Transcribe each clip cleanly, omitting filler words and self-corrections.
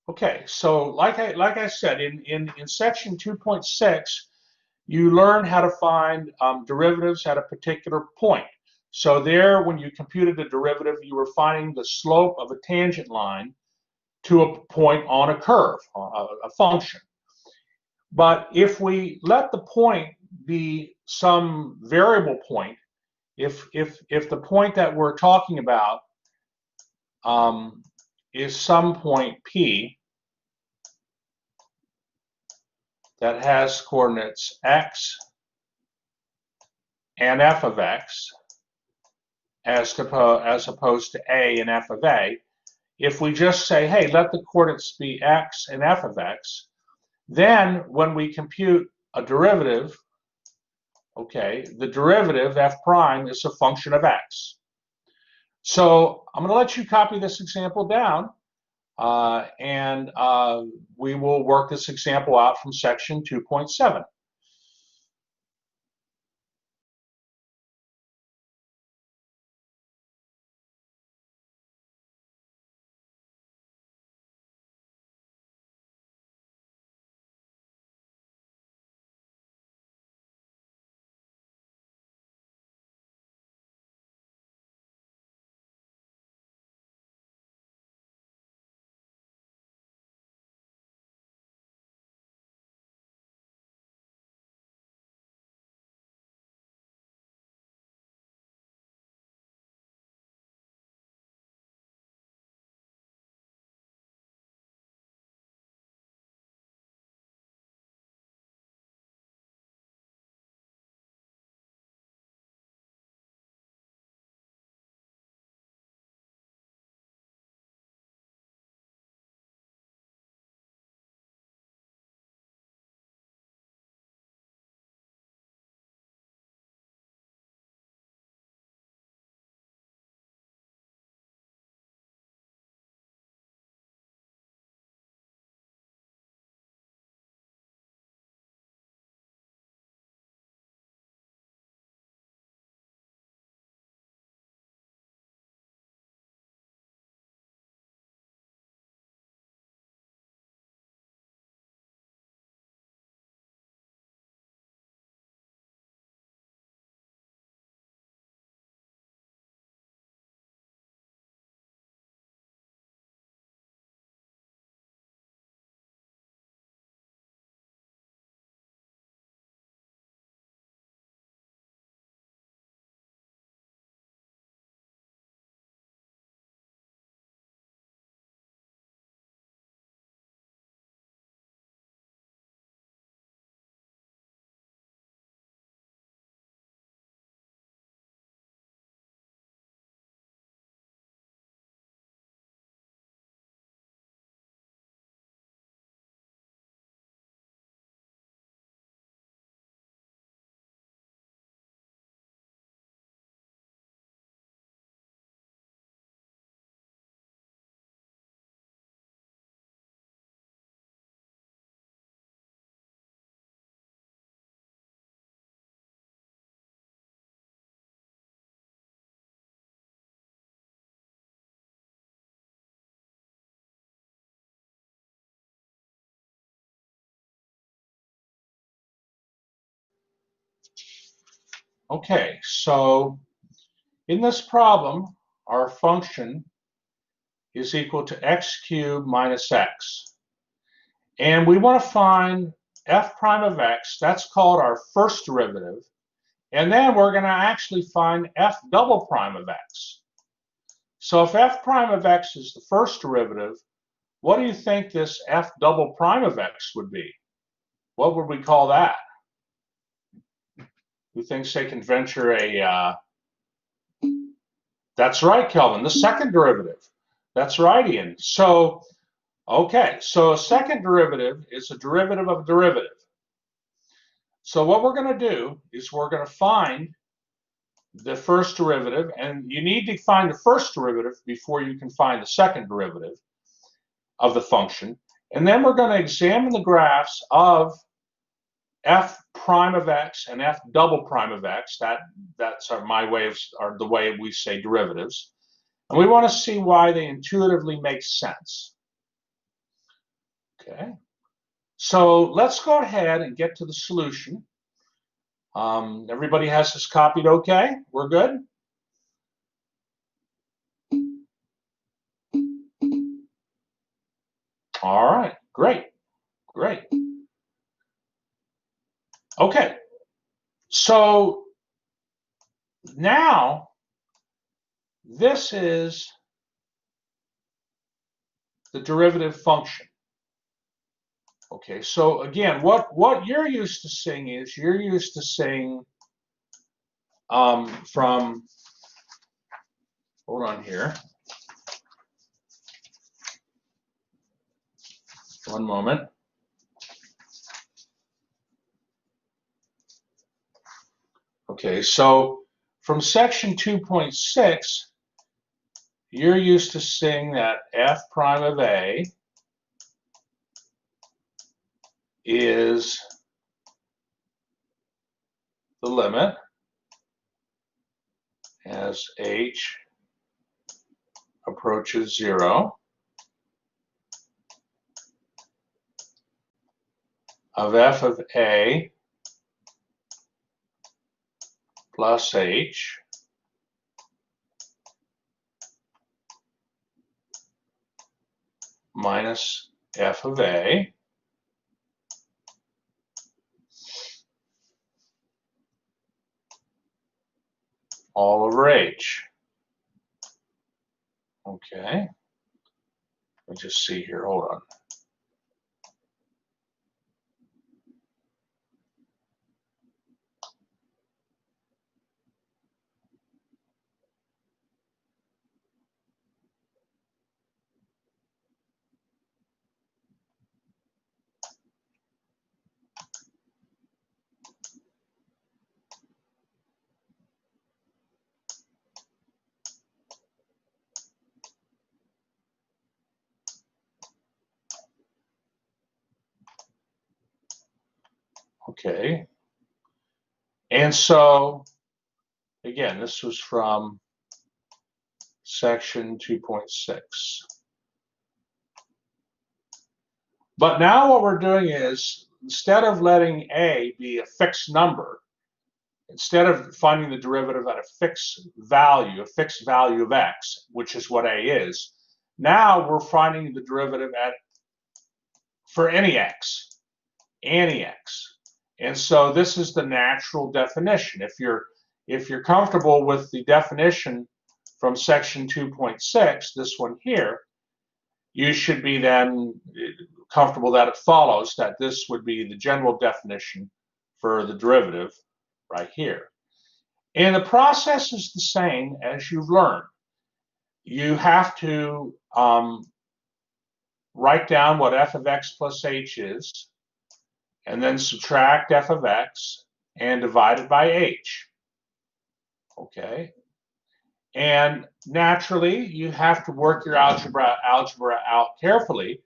Okay, so like I said, in section 2.6, you learn how to find derivatives at a particular point. So there, when you computed the derivative, you were finding the slope of a tangent line to a point on a curve, a function. But if we let the point be some variable point, if the point that we're talking about is some point P that has coordinates x and f of x as opposed to a and f of a, if we just say, hey, let the coordinates be x and f of x, then when we compute a derivative, okay, the derivative f prime is a function of x. So I'm going to let you copy this example down, and we will work this example out from section 2.7. Okay, so in this problem, our function is equal to x cubed minus x. And we want to find f prime of x, that's called our first derivative. And then we're going to actually find f double prime of x. So if f prime of x is the first derivative, what do you think this f double prime of x would be? What would we call that? Who thinks they can venture a... That's right, Kelvin, the second derivative. That's right, Ian. So, okay, so a second derivative is a derivative of a derivative. So what we're going to do is we're going to find the first derivative, and you need to find the first derivative before you can find the second derivative of the function. And then we're going to examine the graphs of f prime of x and f double prime of x. That's the way we say derivatives. And we want to see why they intuitively make sense. Okay. So let's go ahead and get to the solution. Everybody has this copied okay? We're good? All right, great, great. Okay, so now this is the derivative function. Okay, so again, what you're used to seeing is you're used to seeing from, hold on here, one moment. Okay, so from section 2.6, you're used to seeing that f prime of a is the limit as h approaches 0 of f of a plus h minus f of a all over h. Okay, let me just see here, hold on. Okay, and so again, this was from section 2.6. But now what we're doing is, instead of letting a be a fixed number, instead of finding the derivative at a fixed value of x, which is what a is, now we're finding the derivative for any x. And so this is the natural definition. If you're comfortable with the definition from section 2.6, this one here, you should be then comfortable that it follows that this would be the general definition for the derivative right here. And the process is the same as you've learned. You have to write down what f of x plus h is, and then subtract f of x and divide it by h. Okay? And naturally, you have to work your algebra out carefully,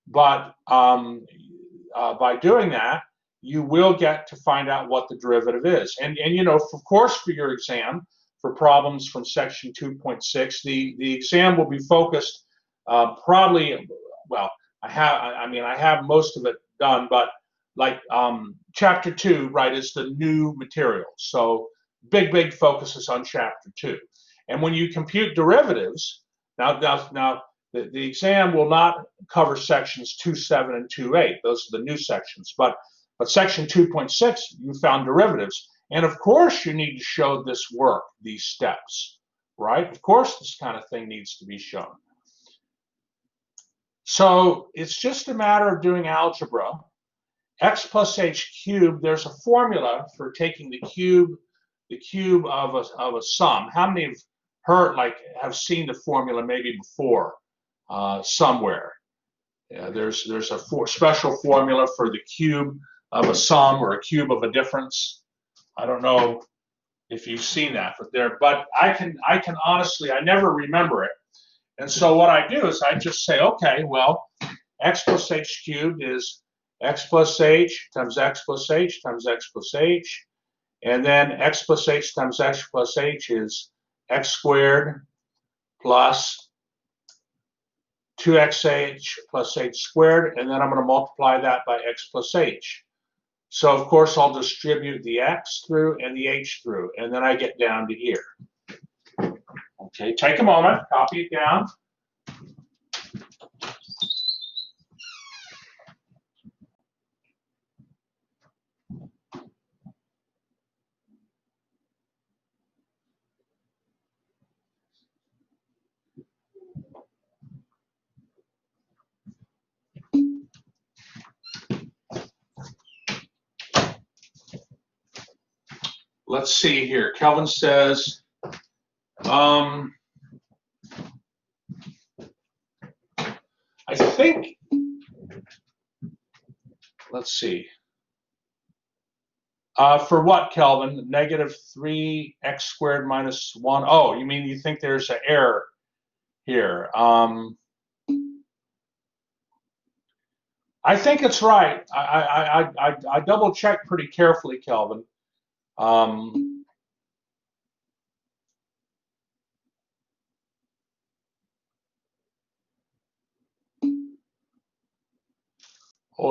but by doing that, you will get to find out what the derivative is. And you know, of course, for your exam, for problems from section 2.6, the exam will be focused probably, well, I have most of it done, but like chapter 2, right, is the new material. So big focus is on chapter 2. And when you compute derivatives, now the exam will not cover sections 2.7 and 2.8. Those are the new sections. But section 2.6, you found derivatives. And of course, you need to show this work, these steps, right? Of course, this kind of thing needs to be shown. So it's just a matter of doing algebra. X plus h cubed, there's a formula for taking the cube of a sum. How many have seen the formula maybe before somewhere? Yeah, there's a special formula for the cube of a sum or a cube of a difference. I don't know if you've seen that, but I can honestly, I never remember it. And so what I do is I just say, okay, well, x plus h cubed is x plus h times x plus h times x plus h. And then x plus h times x plus h is x squared plus 2xh plus h squared, and then I'm going to multiply that by x plus h. So of course I'll distribute the x through and the h through, and then I get down to here. Okay, take a moment, copy it down. Let's see here. Kelvin says, I think, let's see. For what, Kelvin? Negative 3x squared minus 1. Oh, you mean you think there's an error here? I think it's right. I double checked pretty carefully, Kelvin. Hold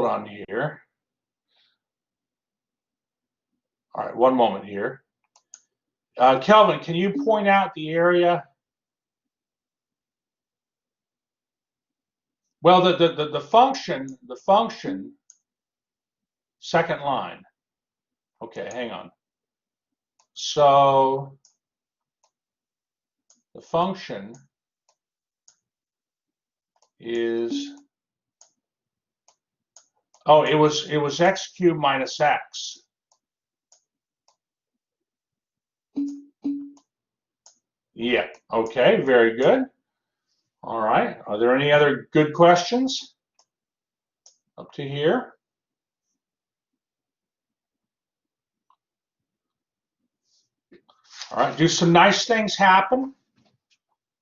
on here. All right, one moment here. Kelvin, can you point out the area? Well, the function, second line. Okay, hang on. So the function is, oh, it was x cubed minus x. Yeah, okay, very good. All right, are there any other good questions up to here? All right, do some nice things happen?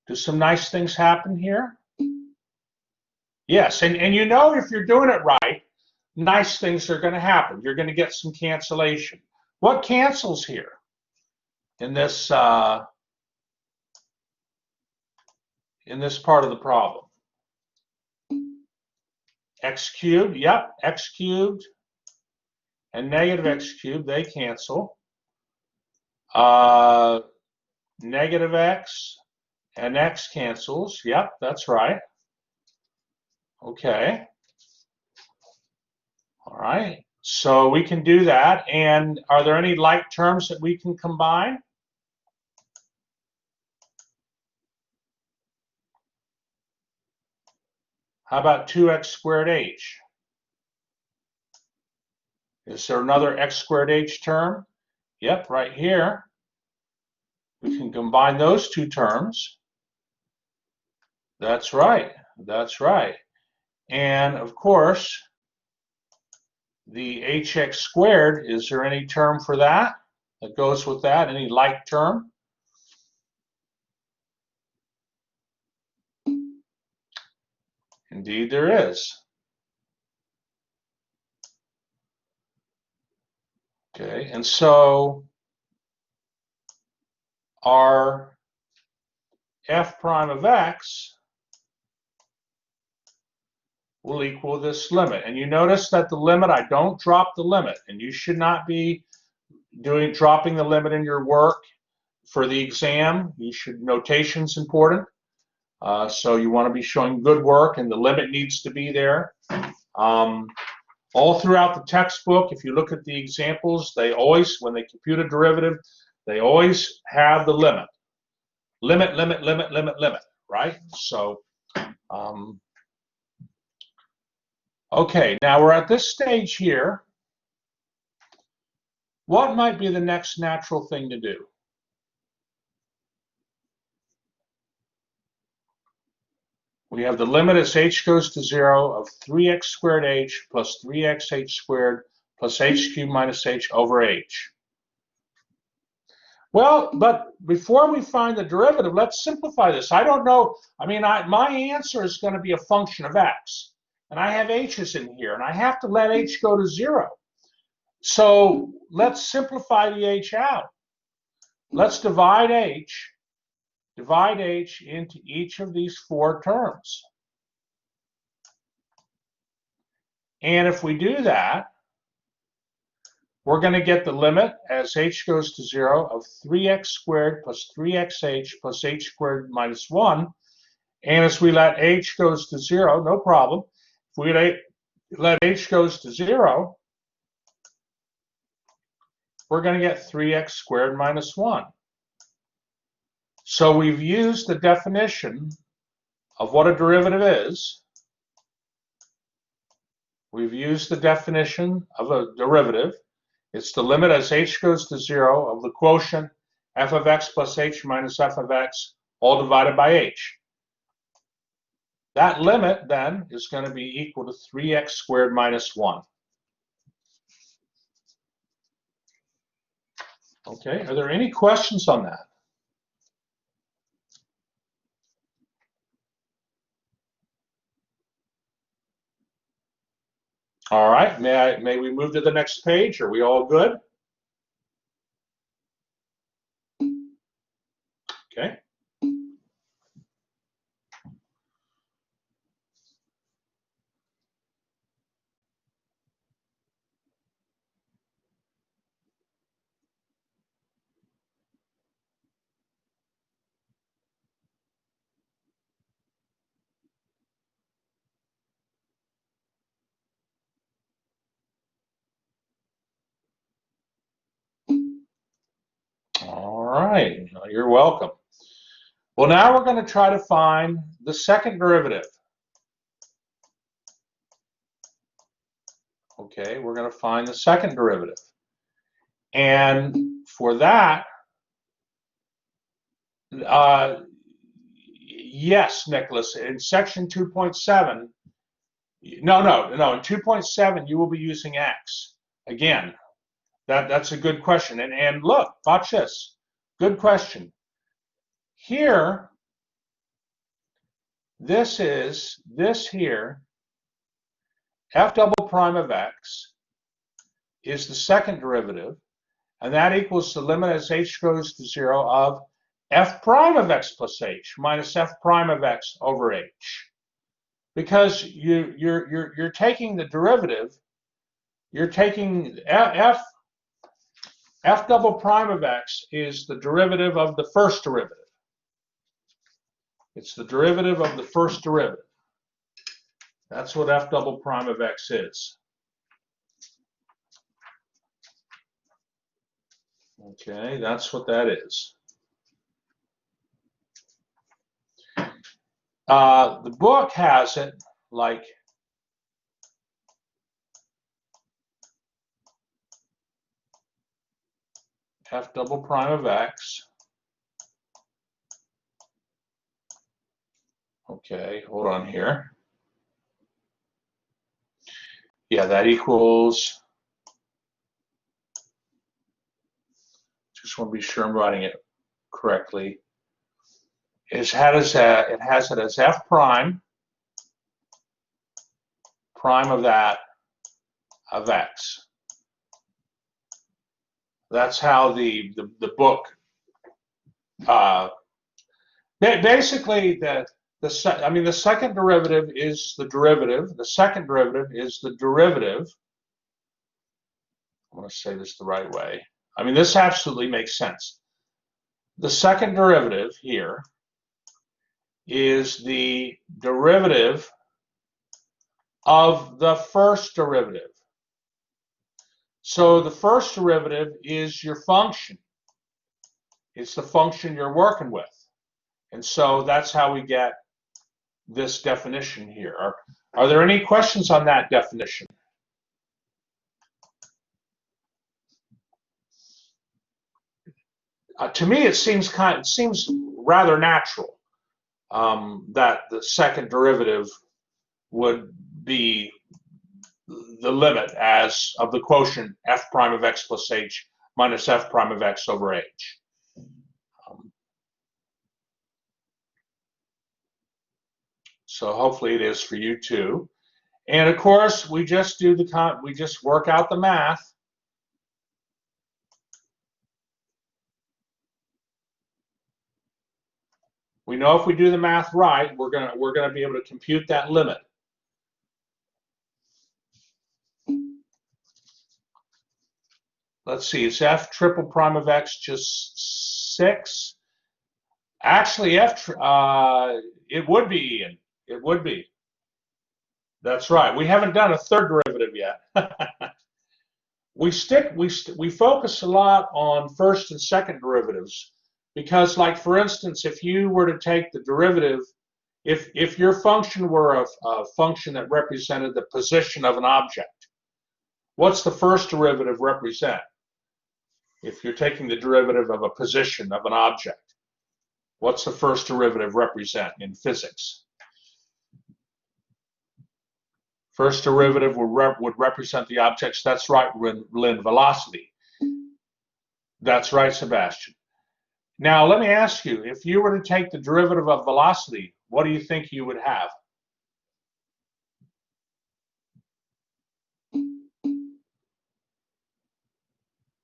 Do some nice things happen here? Yes, and you know if you're doing it right, nice things are going to happen. You're going to get some cancellation. What cancels here in this part of the problem? X cubed, yep, x cubed and negative x cubed, they cancel. Negative x and x cancels, yep, that's right. Okay. All right, so we can do that. And are there any like terms that we can combine? How about 2x squared h? Is there another x squared h term? Yep, right here. We can combine those two terms. That's right, that's right. And of course, the hx squared, is there any term for that that goes with that? Any like term? Indeed there is. Okay, and so our f prime of x will equal this limit. And you notice that the limit, I don't drop the limit, and you should not be dropping the limit in your work for the exam. You should, notation's important. So you want to be showing good work, and the limit needs to be there. All throughout the textbook, if you look at the examples, they always, when they compute a derivative, they always have the limit. Limit, limit, limit, limit, limit, right? So, okay, now we're at this stage here. What might be the next natural thing to do? We have the limit as h goes to 0 of 3x squared h plus 3xh squared plus h cubed minus h over h. Well, but before we find the derivative, let's simplify this. I don't know. I mean, my answer is going to be a function of x. And I have h's in here, and I have to let h go to 0. So let's simplify the h out. Let's divide h into each of these four terms. And if we do that, we're going to get the limit as h goes to 0 of 3x squared plus 3xh plus h squared minus 1. And as we let h goes to 0, no problem. If we let h goes to 0, we're going to get 3x squared minus 1. So we've used the definition of what a derivative is. We've used the definition of a derivative. It's the limit as h goes to 0 of the quotient f of x plus h minus f of x all divided by h. That limit then is going to be equal to 3x squared minus 1. Okay, are there any questions on that? All right, may we move to the next page? Are we all good? Okay. All right, you're welcome. Well, now we're going to try to find the second derivative. Okay, we're going to find the second derivative. And for that, yes, Nicholas, in section 2.7, no, in 2.7, you will be using x. Again, that's a good question. And look, watch this. Good question. Here, this here, f double prime of x is the second derivative, and that equals the limit as h goes to 0 of f prime of x plus h minus f prime of x over h. Because you're taking the derivative, you're taking f double prime of x is the derivative of the first derivative. It's the derivative of the first derivative. That's what f double prime of x is. Okay, that's what that is. The book has it like f double prime of x. Okay, hold on here. Yeah, that equals, just want to be sure I'm writing it correctly. It has it as f prime of that of x. That's how the book basically the second derivative is the derivative. The second derivative is the derivative. I want to say this the right way. I mean, this absolutely makes sense. The second derivative here is the derivative of the first derivative. So the first derivative is your function. It's the function you're working with. And so that's how we get this definition here. Are there any questions on that definition? To me, it seems rather natural that the second derivative would be the limit as of the quotient f prime of x plus h minus f prime of x over h. So hopefully it is for you too. And of course, we just work out the math. We know if we do the math right, we're gonna be able to compute that limit. let's see, is f triple prime of x just 6? Actually, it would be, Ian. It would be. That's right. We haven't done a third derivative yet. We focus a lot on first and second derivatives because, like, for instance, if you were to take the derivative, if your function were a function that represented the position of an object, what's the first derivative represent? If you're taking the derivative of a position of an object, what's the first derivative represent in physics? First derivative would represent the objects. That's right, Lynn, velocity. That's right, Sebastian. Now, let me ask you, if you were to take the derivative of velocity, what do you think you would have?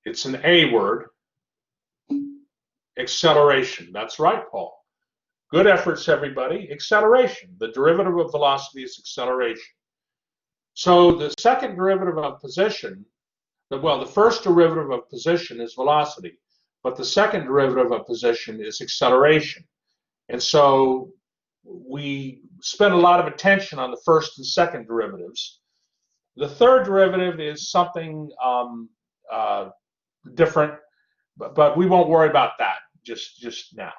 It's an A word. Acceleration. That's right, Paul. Good efforts, everybody. Acceleration. The derivative of velocity is acceleration. So the second derivative of position, well, the first derivative of position is velocity, but the second derivative of position is acceleration. And so we spend a lot of attention on the first and second derivatives. The third derivative is something different, but we won't worry about that just now.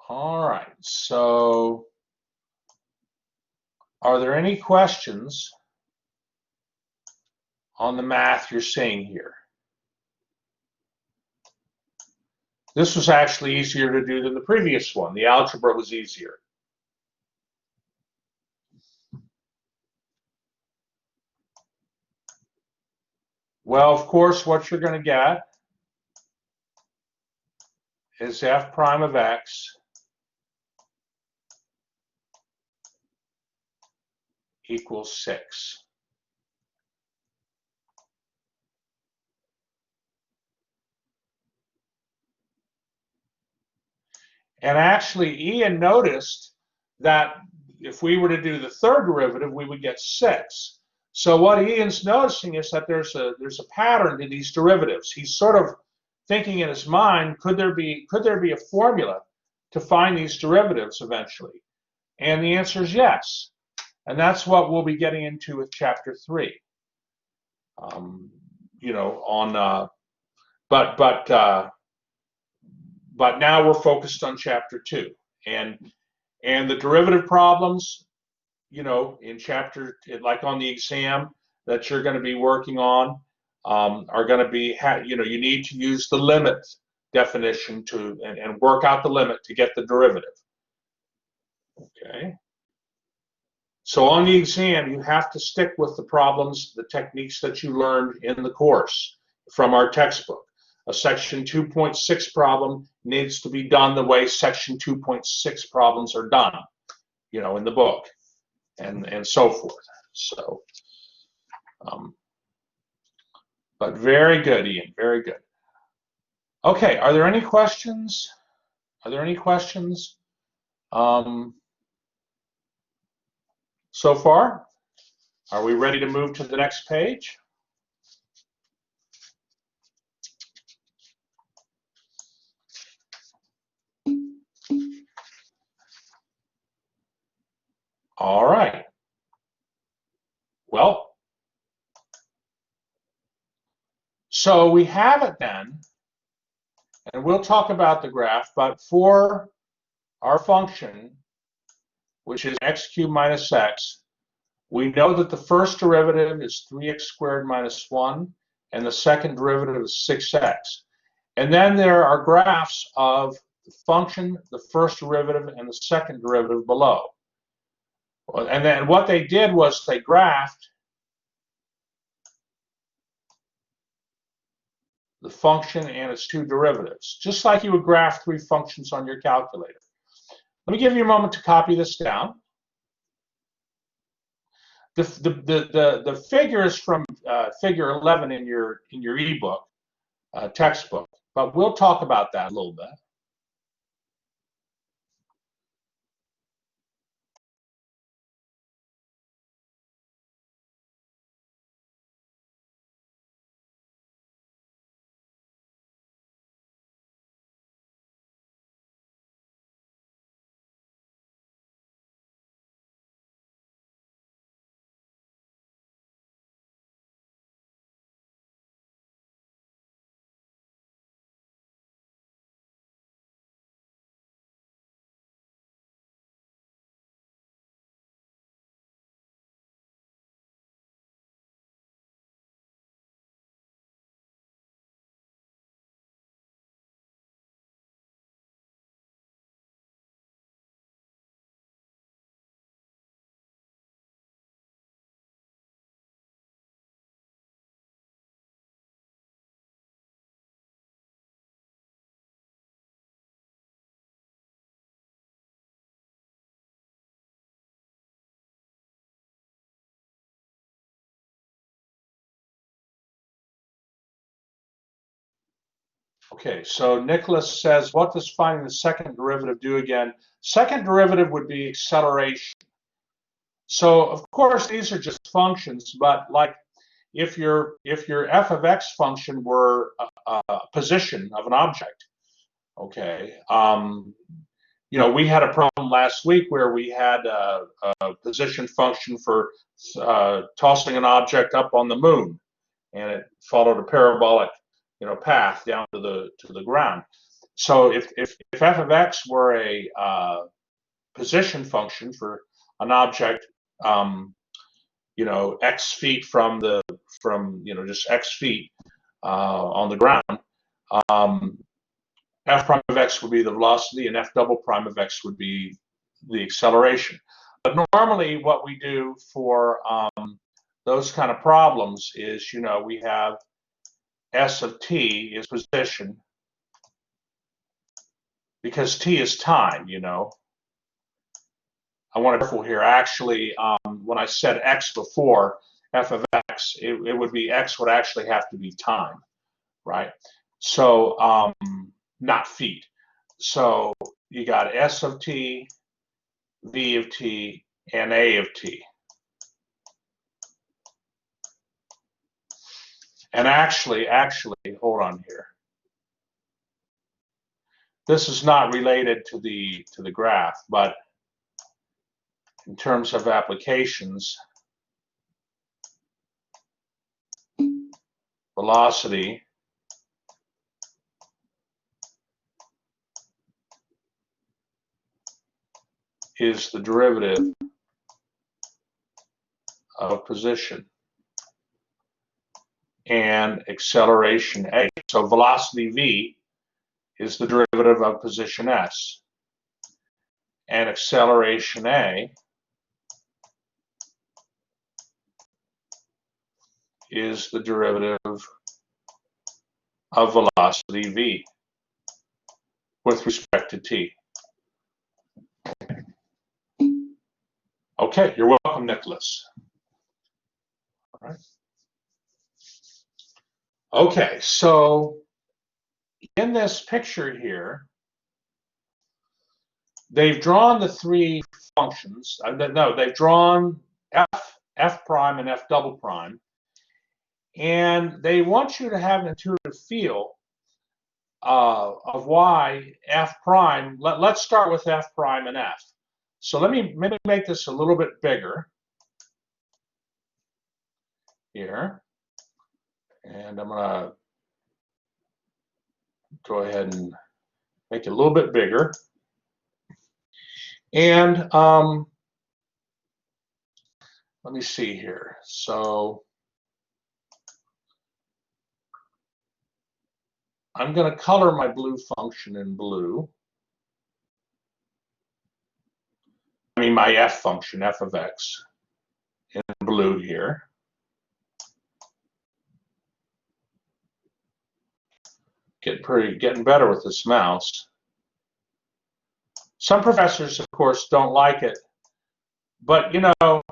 All right, so are there any questions on the math you're seeing here? This was actually easier to do than the previous one. The algebra was easier. Well, of course, what you're going to get is f prime of x equals 6. And actually, Ian noticed that if we were to do the third derivative, we would get 6. So what Ian's noticing is that there's a pattern to these derivatives. He's sort of thinking in his mind, could there be a formula to find these derivatives eventually? And the answer is yes. And that's what we'll be getting into with chapter 3. You know, on but now we're focused on chapter 2, and the derivative problems, you know, in chapter, like on the exam that you're going to be working on, are going to be, you know, you need to use the limit definition to and work out the limit to get the derivative. Okay. So on the exam, you have to stick with the problems, the techniques that you learned in the course from our textbook. A section 2.6 problem needs to be done the way section 2.6 problems are done, you know, in the book, and so forth. So, but very good, Ian, very good. Okay, are there any questions? Are there any questions so far? Are we ready to move to the next page? All right. Well, so we have it then, and we'll talk about the graph, but for our function, which is x cubed minus x, we know that the first derivative is 3x squared minus 1, and the second derivative is 6x. And then there are graphs of the function, the first derivative, and the second derivative below. And then what they did was they graphed the function and its two derivatives, just like you would graph 3 functions on your calculator. Let me give you a moment to copy this down. The figure is from figure 11 in your ebook textbook, but we'll talk about that a little bit. Okay, so Nicholas says, what does finding the second derivative do again? Second derivative would be acceleration. So of course these are just functions, but like if your f of x function were a position of an object, okay, you know, we had a problem last week where we had a position function for tossing an object up on the moon, and it followed a parabolic, you know, path down to the ground. So if f of x were a position function for an object, you know, x feet from you know, just x feet on the ground, f prime of x would be the velocity, and f double prime of x would be the acceleration. But normally, what we do for those kind of problems is, you know, we have s of t is position, because t is time, you know. I want to be careful here. Actually, when I said x before, f of x, it would be x would actually have to be time, right? So not feet. So you got s of t, v of t, and a of t. And actually, hold on here. This is not related to the graph, but in terms of applications, velocity is the derivative of position and acceleration a. So velocity v is the derivative of position s, and acceleration a is the derivative of velocity v with respect to t. Okay, you're welcome, Nicholas. All right. Okay, so in this picture here, they've drawn the three functions. No, they've drawn f prime, and f double prime. And they want you to have an intuitive feel of why f prime. Let's start with f prime and f. So let me make this a little bit bigger here. And I'm going to go ahead and make it a little bit bigger. And let me see here. So I'm going to color my blue function in blue. I mean my f function, f of x, in blue here. Getting better with this mouse. Some professors, of course, don't like it, but you know,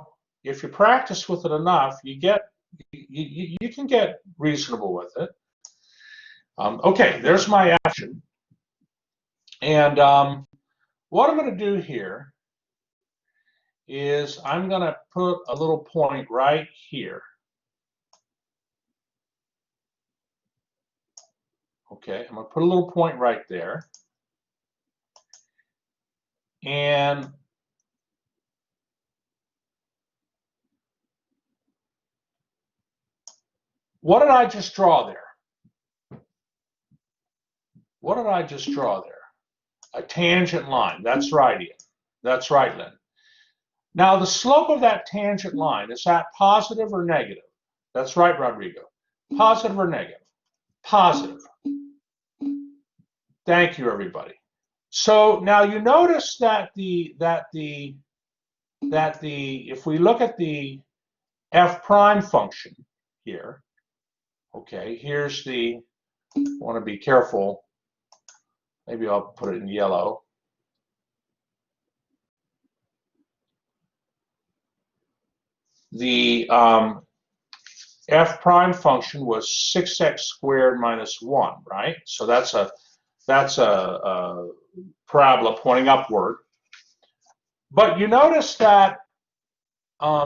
if you practice with it enough, you can get reasonable with it. Okay, there's my action, and what I'm going to do here is I'm going to put a little point right here. Okay, I'm going to put a little point right there. And what did I just draw there? What did I just draw there? A tangent line. That's right, Ian. That's right, Lynn. Now, the slope of that tangent line, is that positive or negative? That's right, Rodrigo. Positive or negative? Positive. Thank you, everybody. So now you notice that if we look at the f prime function here, okay, here's the, I want to be careful, maybe I'll put it in yellow. The f prime function was 6x squared minus 1, right? So that's a parabola pointing upward. But you notice that, I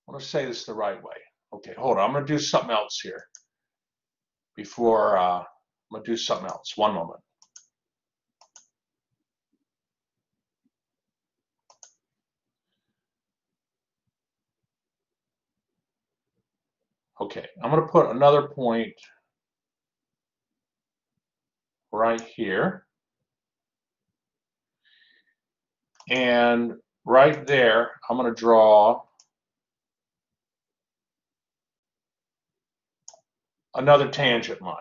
want to say this the right way. Okay, hold on. I'm going to do something else here before I'm going to do something else. One moment. Okay, I'm going to put another point right here. And right there, I'm going to draw another tangent line.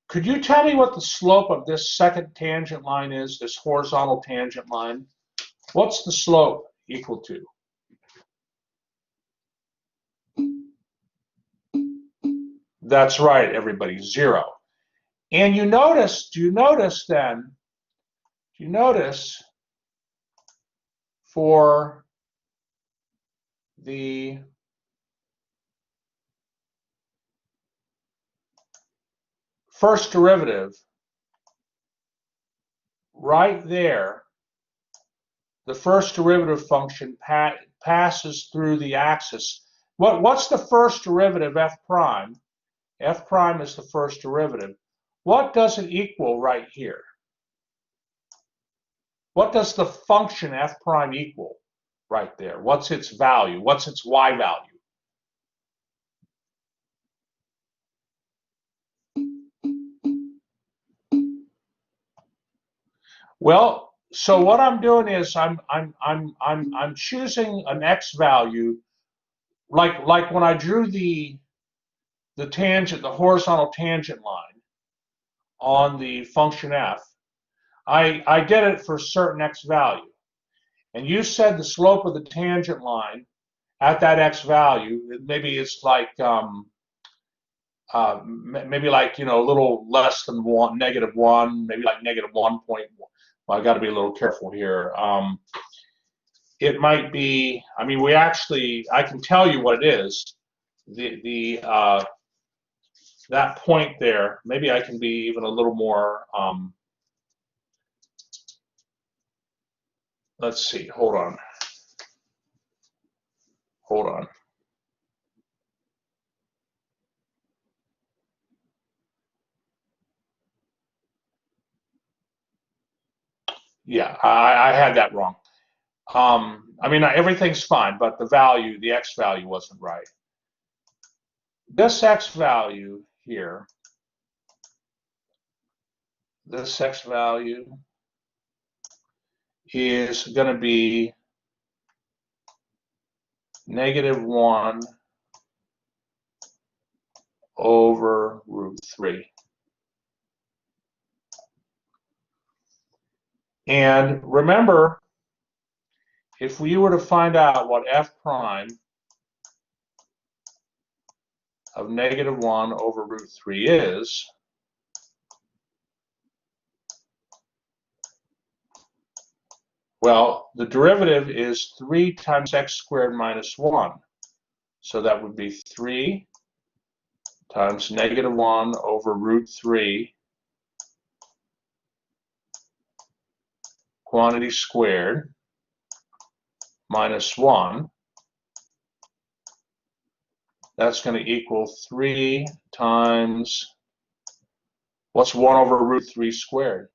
Could you tell me what the slope of this second tangent line is, this horizontal tangent line? What's the slope equal to? That's right, everybody, 0. And you notice, do you notice for the first derivative, right there, the first derivative function passes through the axis. What's the first derivative, f prime? F prime is the first derivative. What does it equal right here? What does the function f prime equal right there? What's its value? What's its y value? Well, so what I'm doing is I'm choosing an x value, like when I drew the tangent, the horizontal tangent line on the function f. I did it for a certain x value, and you said the slope of the tangent line at that x value, maybe it's like maybe like, you know, a little less than -1, maybe like -1.1. Well, I got to be a little careful here. It might be. I mean, I can tell you what it is. That point there. Maybe I can be even a little more. Let's see. Hold on. Hold on. Yeah, I had that wrong. I mean, everything's fine, but the value, the x value wasn't right. This x value here, this x value is going to be -1 over √3. And remember, if we were to find out what f prime of -1 over √3 is, well, the derivative is 3 times x squared minus 1. So that would be 3 times -1 over √3 quantity squared minus 1. That's going to equal 3 times, what's 1 over √3 squared?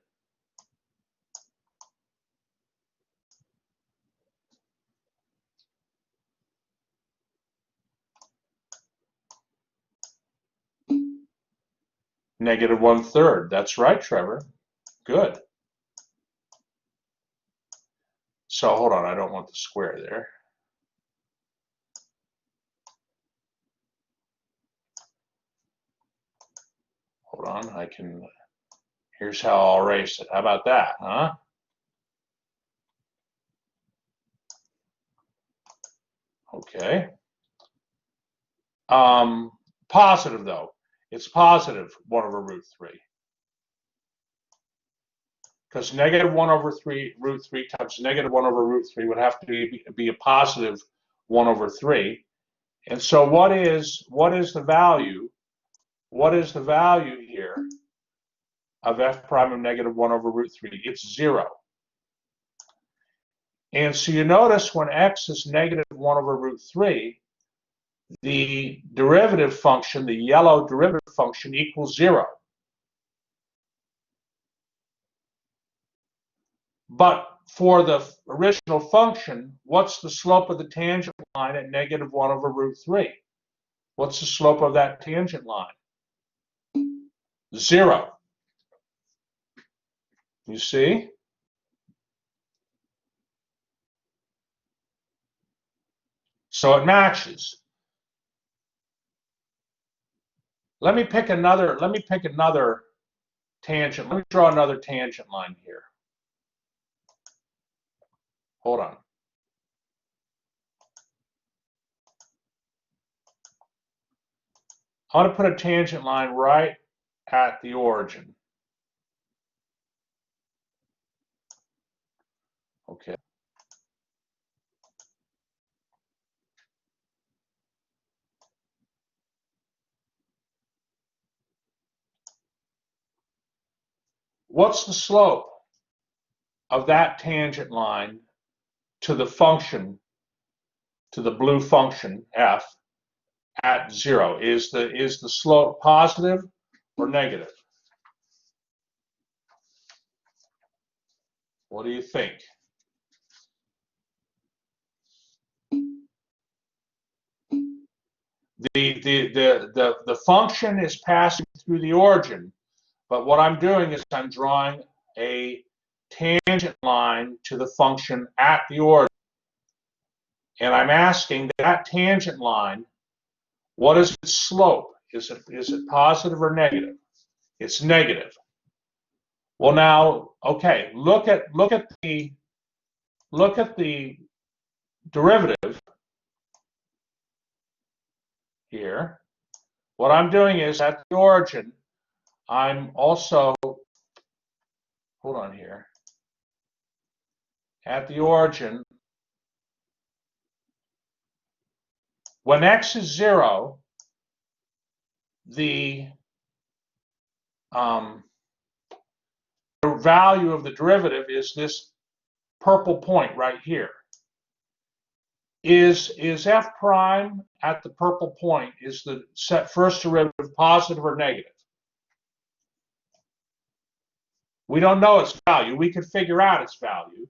-1/3. That's right, Trevor. Good. So hold on, I don't want the square there. Hold on, here's how I'll erase it. How about that, huh? Okay. Positive though. It's positive 1 over √3. Because -1 over √3 times -1 over √3 would have to be a positive 1 over 3. And so what is the value? What is the value here of f prime of negative 1 over root 3? It's 0. And so you notice when x is negative 1 over root 3, the derivative function, the yellow derivative function, equals 0. But for the original function, what's the slope of the tangent line at negative 1 over root 3? What's the slope of that tangent line? 0. You see? So it matches. Let me pick another tangent. Let me draw another tangent line here. Hold on. I want to put a tangent line right at the origin. Okay. What's the slope of that tangent line to the function, to the blue function f at 0? Is the slope positive or negative? What do you think? The function is passing through the origin, but what I'm doing is I'm drawing a tangent line to the function at the origin. And I'm asking that tangent line, what is its slope? Is it positive or negative? It's negative. Well, now, okay, look at the derivative here. What I'm doing is at the origin, I'm also, hold on here, at the origin, when x is 0, the value of the derivative is this purple point right here. Is f prime at the purple point, is the first derivative positive or negative? We don't know its value. We could figure out its value.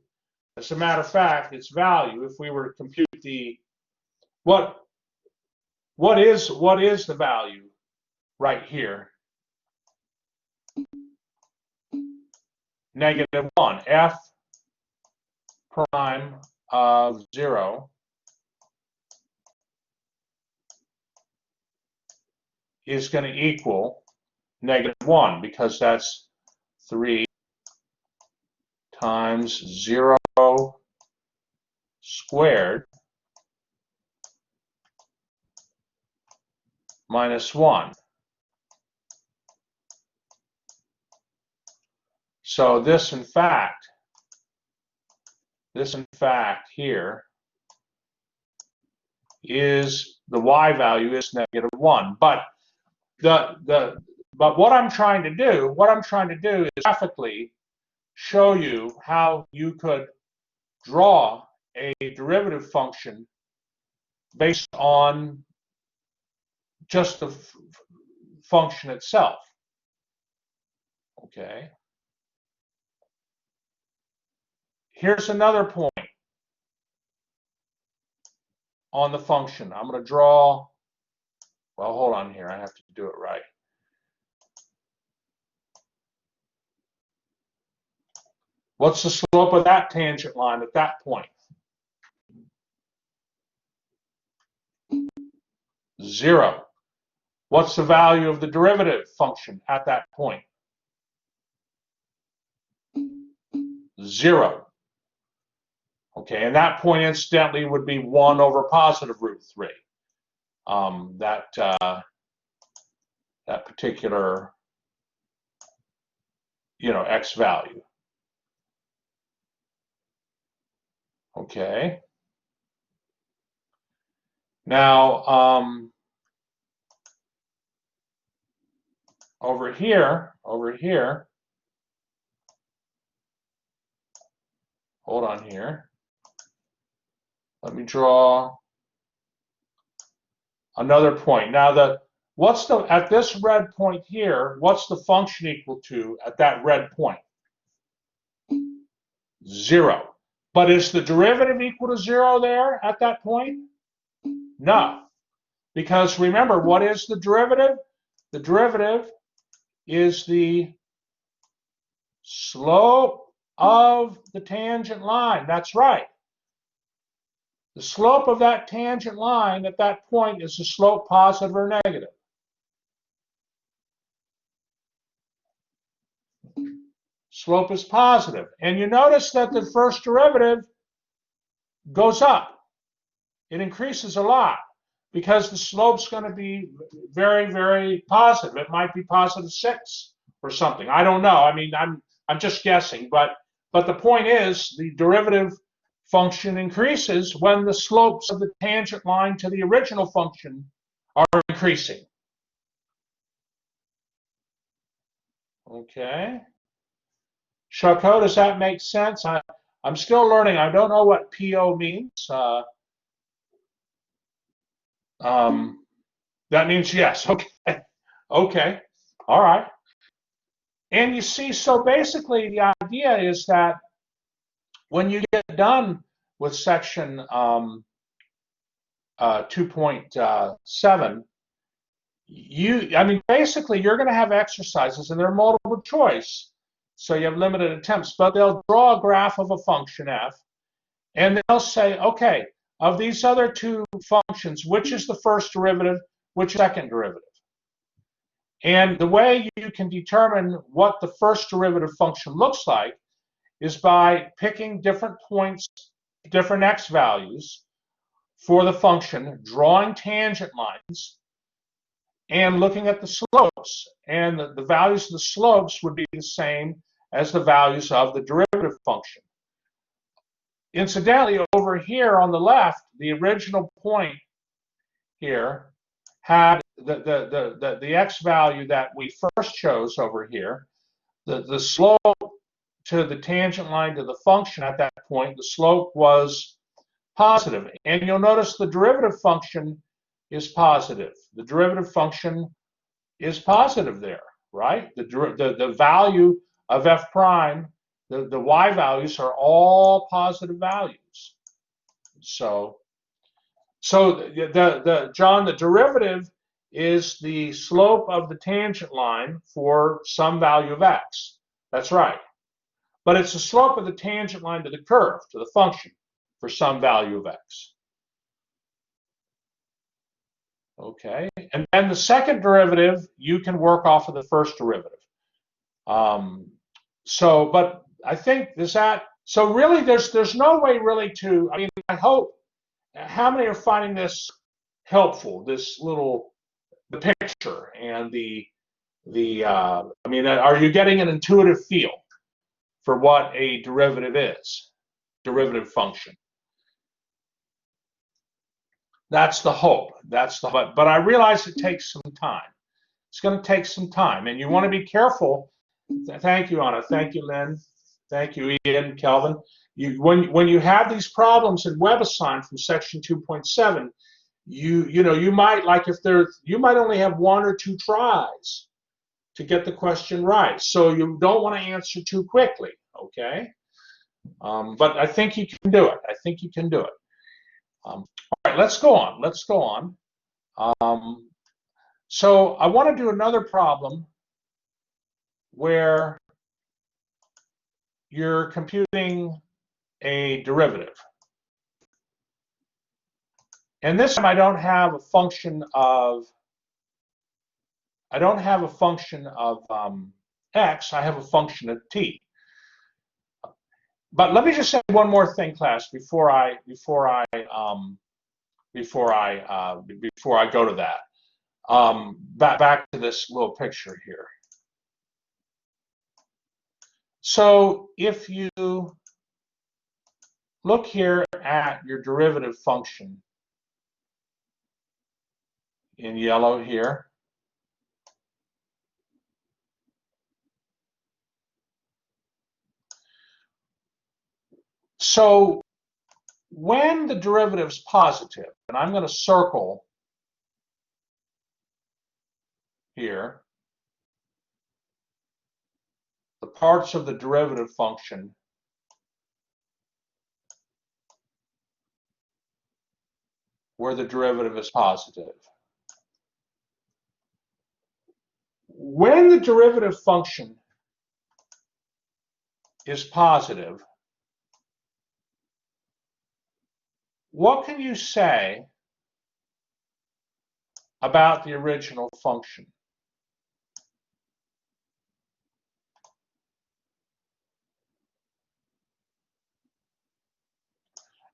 As a matter of fact, its value, if we were to compute the what is the value right here? Negative 1. F prime of 0 is going to equal negative 1, because that's 3 times 0 squared minus 1. So this in fact here is the y value is negative 1. But what I'm trying to do is graphically show you how you could draw a derivative function based on just the function itself. Okay. Here's another point on the function. I'm going to draw, well, hold on here. I have to do it right. What's the slope of that tangent line at that point? 0. What's the value of the derivative function at that point? 0. Okay, and that point incidentally would be 1 over positive root 3. That particular, x value. Okay. Now, over here, hold on here. Let me draw another point. Now, at this red point here, what's the function equal to at that red point? 0. But is the derivative equal to 0 there at that point? No. Because remember, what is the derivative? The derivative is the slope of the tangent line. That's right. The slope of that tangent line at that point is the slope positive or negative. Slope is positive. And you notice that the first derivative goes up. It increases a lot because the slope's going to be very, very positive. It might be positive 6 or something. I don't know. I mean, I'm just guessing. But the point is, the derivative function increases when the slopes of the tangent line to the original function are increasing. Okay. Shako, does that make sense? I'm still learning. I don't know what PO means. That means yes. Okay. Okay. All right. And you see, so basically the idea is that when you get done with section 2.7, basically you're going to have exercises and they're multiple choice. So you have limited attempts, but they'll draw a graph of a function f, and they'll say, okay, of these other two functions, which is the first derivative, which is the second derivative? And the way you can determine what the first derivative function looks like is by picking different points, different x values for the function, drawing tangent lines, and looking at the slopes. And the values of the slopes would be the same as the values of the derivative function. Incidentally, over here on the left, the original point here had the x value that we first chose over here. The slope to the tangent line to the function at that point, the slope was positive. And you'll notice the derivative function is positive. The derivative function is positive there, right? The value of f prime, the y values are all positive values. So John, the derivative is the slope of the tangent line for some value of x. That's right. But it's the slope of the tangent line to the curve, to the function, for some value of x. Okay, and then the second derivative, you can work off of the first derivative. But I think so really there's no way really to, I hope, how many are finding this helpful, this the picture and are you getting an intuitive feel for what a derivative is, derivative function? That's the hope. But I realize it takes some time. It's going to take some time, and you want to be careful. Thank you, Anna. Thank you, Lynn. Thank you, Ian, Kelvin. When you have these problems in WebAssign from section 2.7, you might only have 1 or 2 tries to get the question right. So you don't want to answer too quickly, okay? But I think you can do it. I think you can do it. All right, let's go on. Let's go on. So I want to do another problem where you're computing a derivative. And this time I don't have a function of x, I have a function of t. But let me just say one more thing, class, before I go to that. Back to this little picture here. So if you look here at your derivative function, in yellow here. So when the derivative is positive, and I'm going to circle here the parts of the derivative function where the derivative is positive. When the derivative function is positive, what can you say about the original function?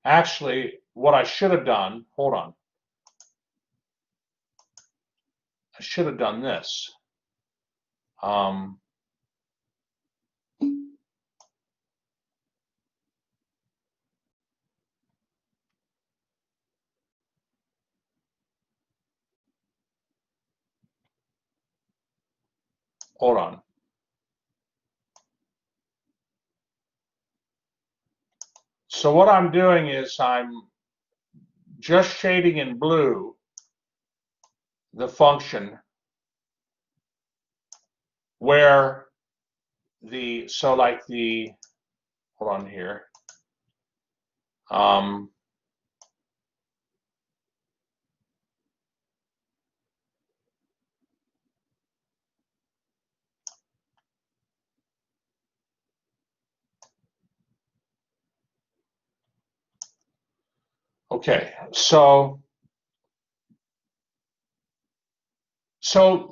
Actually, what I should have done, hold on. I should have done this. Hold on. So what I'm doing is I'm just shading in blue the function where the, so like the, hold on here. Okay, so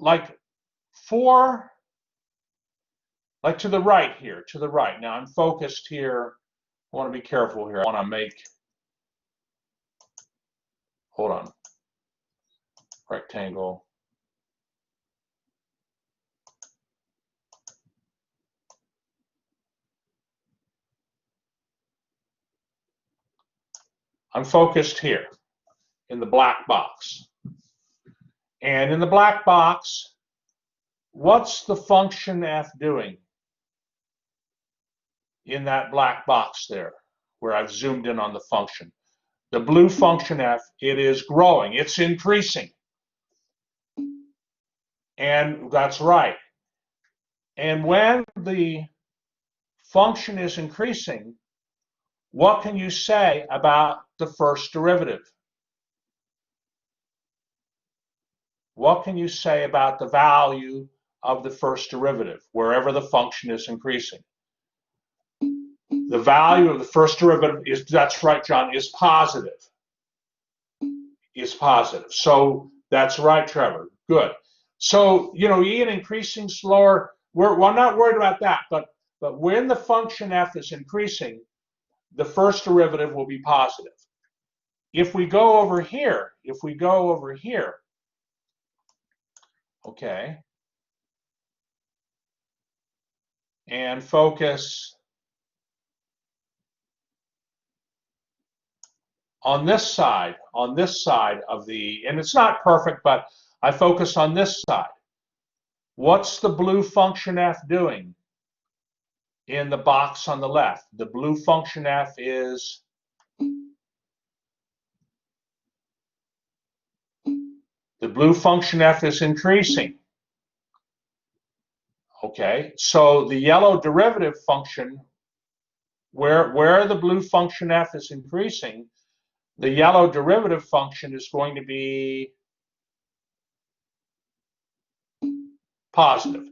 like to the right here, to the right. Now I'm focused here. I want to be careful here. I want to make, hold on, rectangle. I'm focused here in the black box. And in the black box, what's the function f doing in that black box there, where I've zoomed in on the function? The blue function f, it is growing, it's increasing. And that's right. And when the function is increasing, what can you say about the first derivative? What can you say about the value of the first derivative, wherever the function is increasing? The value of the first derivative is, that's right, John, is positive. Is positive. So that's right, Trevor. Good. So, you know, e increasing slower, we're not worried about that, but when the function f is increasing, the first derivative will be positive. If we go over here, okay, and focus on this side of the, and it's not perfect, but I focus on this side. What's the blue function f doing in the box on the left? The blue function f is increasing. Okay, so the yellow derivative function, where the blue function f is increasing, the yellow derivative function is going to be positive.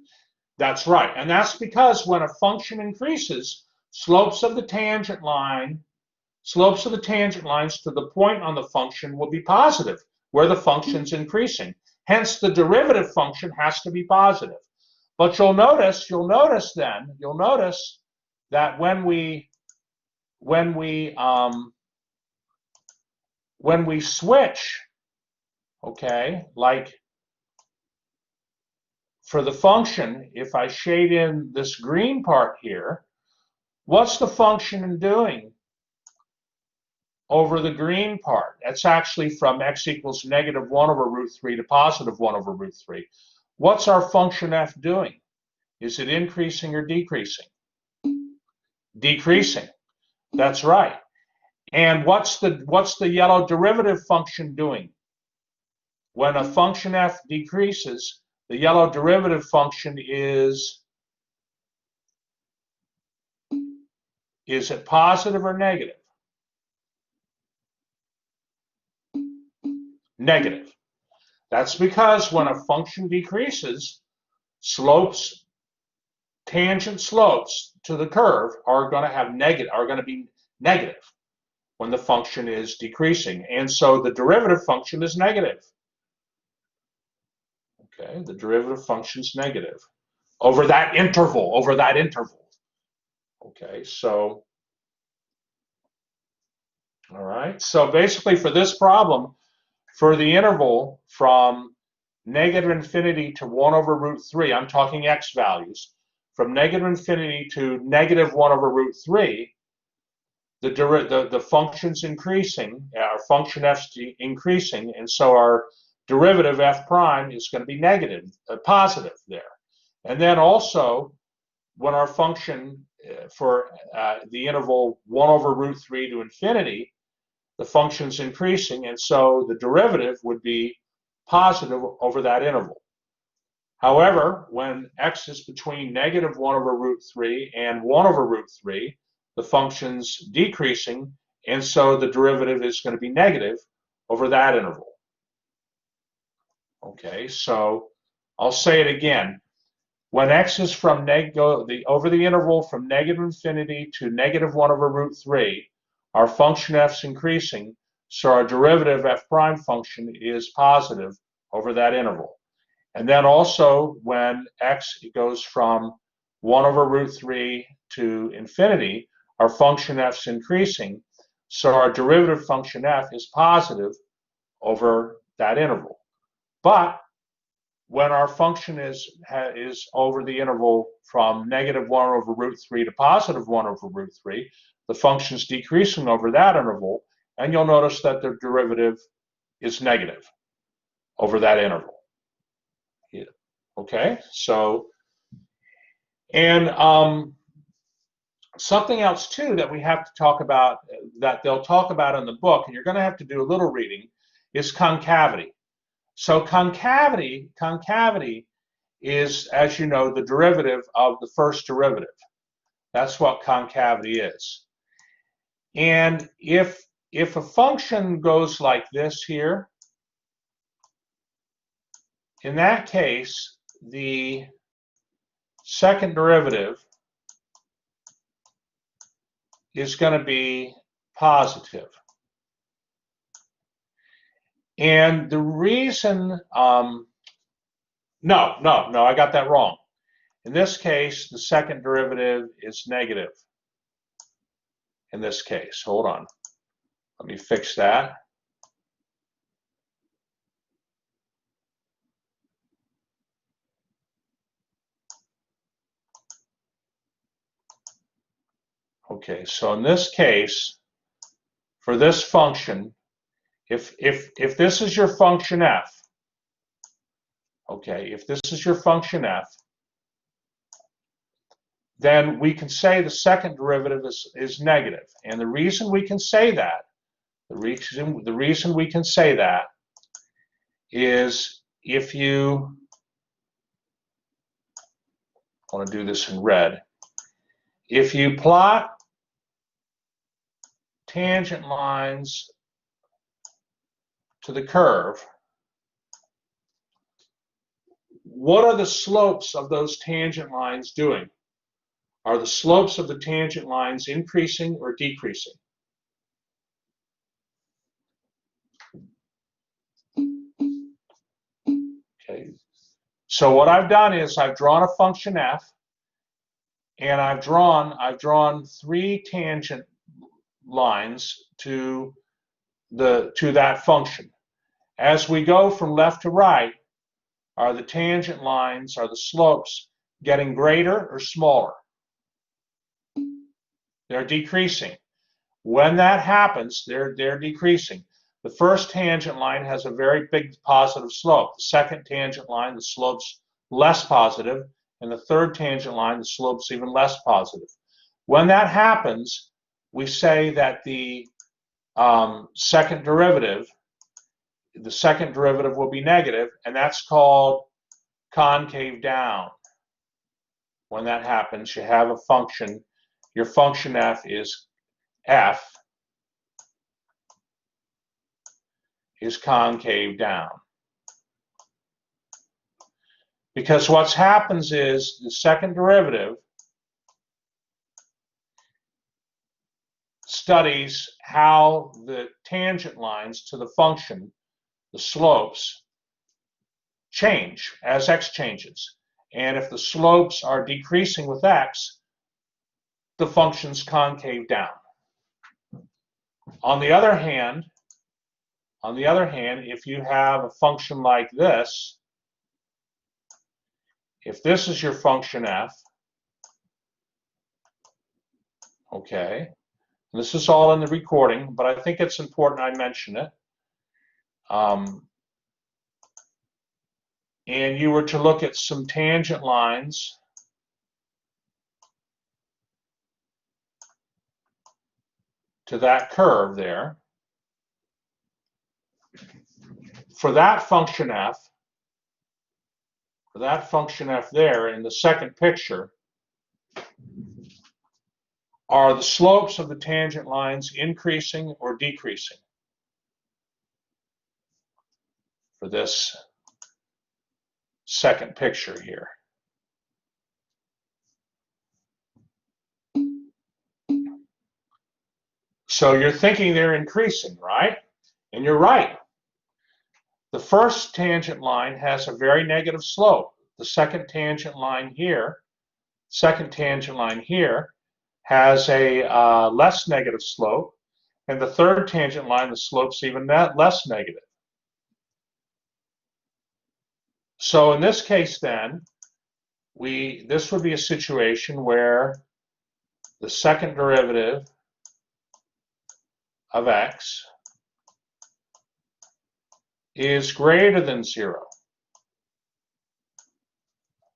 That's right, and that's because when a function increases, slopes of the tangent lines to the point on the function will be positive, where the function's increasing. Hence, the derivative function has to be positive. But you'll notice that when we switch, okay, like for the function, if I shade in this green part here, what's the function doing? over the green part. That's actually from x equals negative 1 over root 3 to positive 1 over root 3. What's our function f doing? Is it increasing or decreasing? Decreasing. That's right. And what's the yellow derivative function doing? When a function f decreases, the yellow derivative function is it positive or negative? Negative. That's because when a function decreases, tangent slopes to the curve are going to be negative when the function is decreasing, and so the derivative function is negative. Okay, the derivative function is negative over that interval. Okay, so all right. So basically, for this problem, for the interval from negative infinity to 1 over root 3, I'm talking x values, from negative infinity to negative 1 over root 3, the function's increasing, our function f's increasing, and so our derivative f prime is going to be positive there. And then also, when our function for the interval 1 over root 3 to infinity, the function's increasing, and so the derivative would be positive over that interval. However, when x is between negative 1 over root 3 and 1 over root 3, the function's decreasing, and so the derivative is going to be negative over that interval. Okay, so I'll say it again. When x is from over the interval from negative infinity to negative 1 over root 3, our function f's increasing, so our derivative f prime function is positive over that interval. And then also when x goes from 1 over root 3 to infinity, our function f's increasing, so our derivative function f is positive over that interval. But when our function is over the interval from negative 1 over root 3 to positive 1 over root 3, the function's decreasing over that interval, and you'll notice that the derivative is negative over that interval. Yeah. Okay, so, and something else too that we have to talk about, that they'll talk about in the book, and you're going to have to do a little reading, is concavity. So concavity is, as you know, the derivative of the first derivative. That's what concavity is. And if a function goes like this here, in that case, the second derivative is going to be positive. And the reason, no, I got that wrong. In this case, the second derivative is negative. In this case, hold on. Let me fix that. Okay, so in this case, for this function, if this is your function f, okay, if this is your function f, then we can say the second derivative is negative. And the reason we can say that, the reason we can say that is if you, I want to do this in red, if you plot tangent lines to the curve, what are the slopes of those tangent lines doing? Are the slopes of the tangent lines increasing or decreasing? Okay. So what I've done is I've drawn a function f, and I've drawn 3 tangent lines to that function. As we go from left to right, are the tangent lines, are the slopes getting greater or smaller? They're decreasing. When that happens, they're decreasing. The first tangent line has a very big positive slope. The second tangent line, the slope's less positive, and the third tangent line, the slope's even less positive. When that happens, we say that the second derivative will be negative, and that's called concave down. When that happens, you have a function. Your function f is concave down. Because what happens is the second derivative studies how the tangent lines to the function, the slopes, change as x changes. And if the slopes are decreasing with x, the function's concave down. On the other hand, if you have a function like this, if this is your function f, okay, this is all in the recording, but I think it's important I mention it. And you were to look at some tangent lines to that curve there. For that function f there in the second picture, are the slopes of the tangent lines increasing or decreasing? For this second picture here. So you're thinking they're increasing, right? And you're right. The first tangent line has a very negative slope. The second tangent line here has a less negative slope. And the third tangent line, the slope's even less negative. So in this case then, this would be a situation where the second derivative of x is greater than 0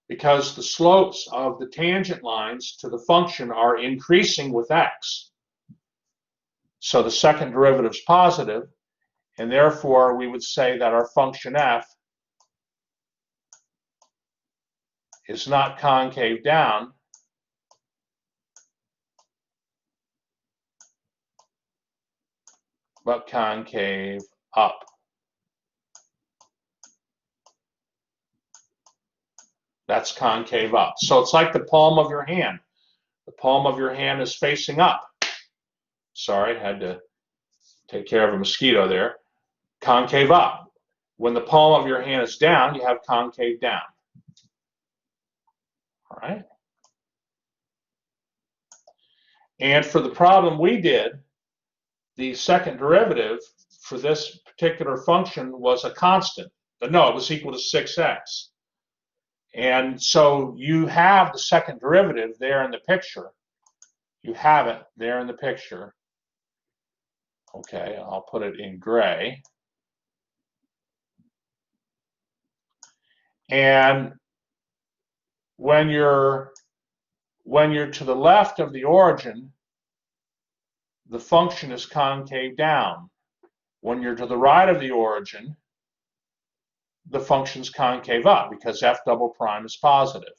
because the slopes of the tangent lines to the function are increasing with x. So the second derivative is positive, and therefore we would say that our function f is not concave down, but concave up. That's concave up. So it's like the palm of your hand. The palm of your hand is facing up. Sorry, I had to take care of a mosquito there. Concave up. When the palm of your hand is down, you have concave down. All right. And for the problem we did, the second derivative for this particular function was a constant. No, it was equal to 6x. And so you have the second derivative there in the picture. You have it there in the picture. Okay, I'll put it in gray. And when you're to the left of the origin, the function is concave down. When you're to the right of the origin, the function's concave up because f double prime is positive.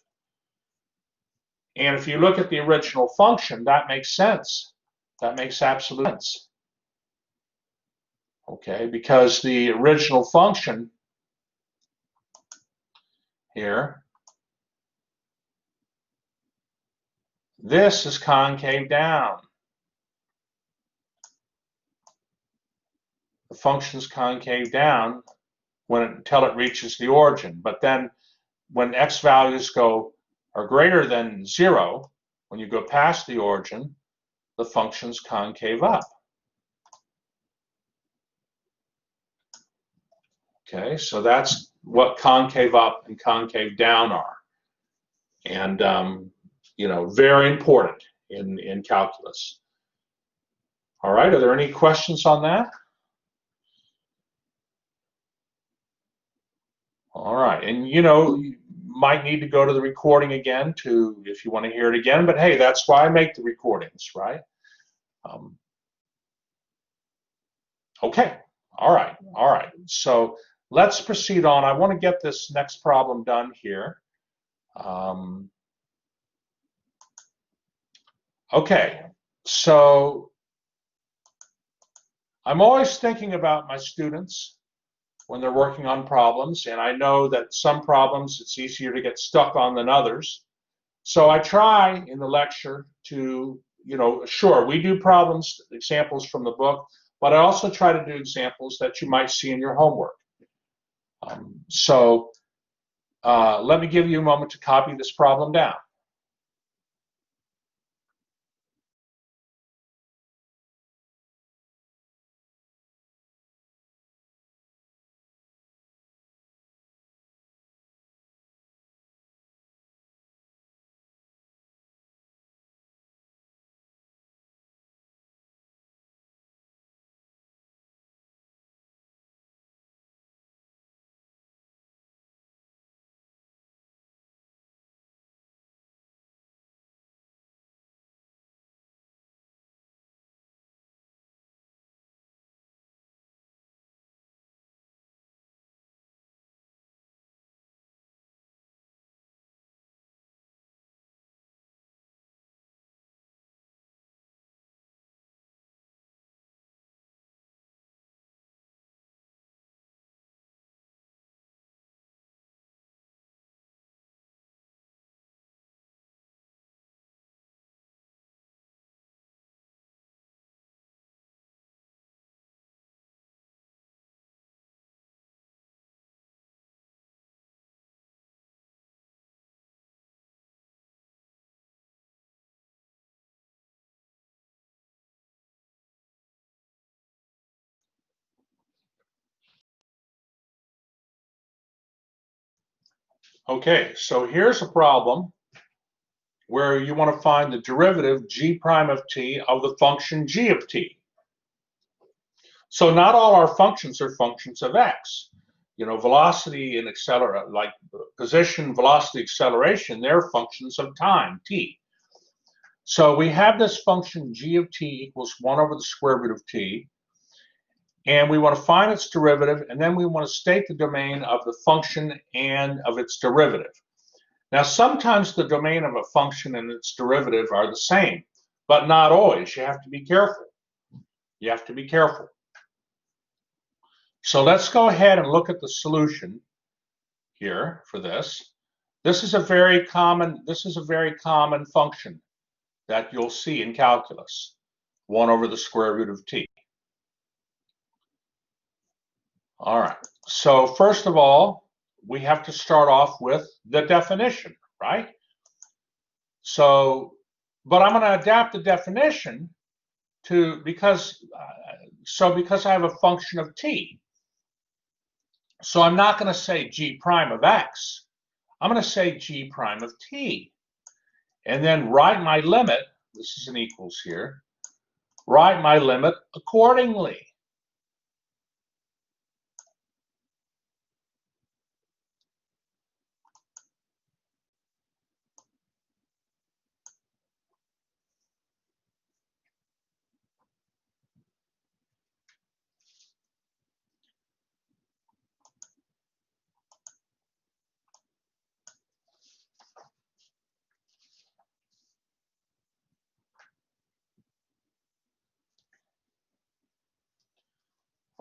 And if you look at the original function, that makes sense. That makes absolute sense. Okay, because the original function here, this is concave down. The function's concave down until it reaches the origin. But then when x values are greater than 0, when you go past the origin, the function's concave up. Okay, so that's what concave up and concave down are. And, you know, very important in calculus. All right, are there any questions on that? All right, and you know, you might need to go to the recording again if you want to hear it again, but hey, that's why I make the recordings, right? Okay, all right. So let's proceed on. I want to get this next problem done here. Okay, so I'm always thinking about my students when they're working on problems, and I know that some problems it's easier to get stuck on than others. So I try in the lecture to, you know, sure, we do problems, examples from the book, but I also try to do examples that you might see in your homework. Let me give you a moment to copy this problem down. Okay, so here's a problem where you want to find the derivative g prime of t of the function g of t. So not all our functions are functions of x. You know, velocity and acceleration, like position, velocity, acceleration, they're functions of time, t. So we have this function g of t equals 1 over the square root of t, and we want to find its derivative, and then we want to state the domain of the function and of its derivative. Now, sometimes the domain of a function and its derivative are the same, but not always. You have to be careful. You have to be careful. So let's go ahead and look at the solution here for this. This is a very common function that you'll see in calculus, 1 over the square root of t. All right, so first of all, we have to start off with the definition, right? So, but I'm going to adapt the definition because I have a function of t. So I'm not going to say g prime of x. I'm going to say g prime of t. And then write my limit, this is an equals here, write my limit accordingly.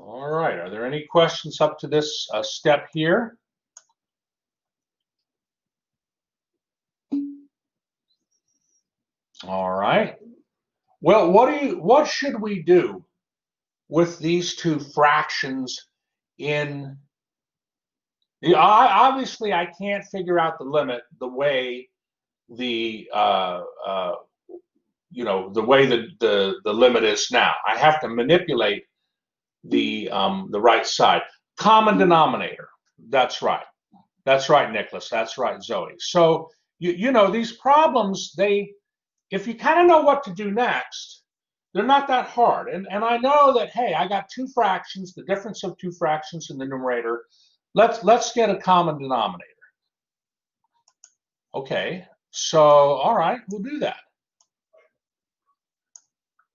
All right, are there any questions up to this step here? All right. Well, what should we do with these two fractions in obviously I can't figure out the limit the way the you know, the way the limit is now. I have to manipulate the right side. Common denominator. That's right. That's right, Nicholas. That's right, Zoe. So you know, these problems, if you kind of know what to do next, They're not that hard. And I know that, hey, I got two fractions, the difference of two fractions in the numerator. Let's get a common denominator. Okay, so all right, we'll do that.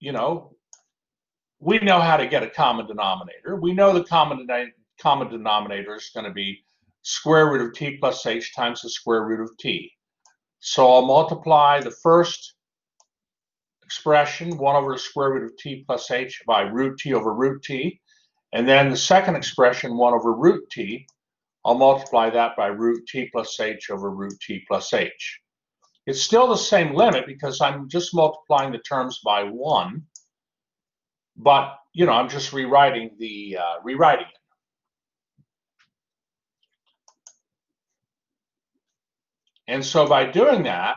You know, we know how to get a common denominator. We know the common denominator is going to be square root of t plus h times the square root of t. So I'll multiply the first expression, 1 over the square root of t plus h, by root t over root t. And then the second expression, 1 over root t, I'll multiply that by root t plus h over root t plus h. It's still the same limit because I'm just multiplying the terms by 1. But, you know, I'm just rewriting it. And so by doing that,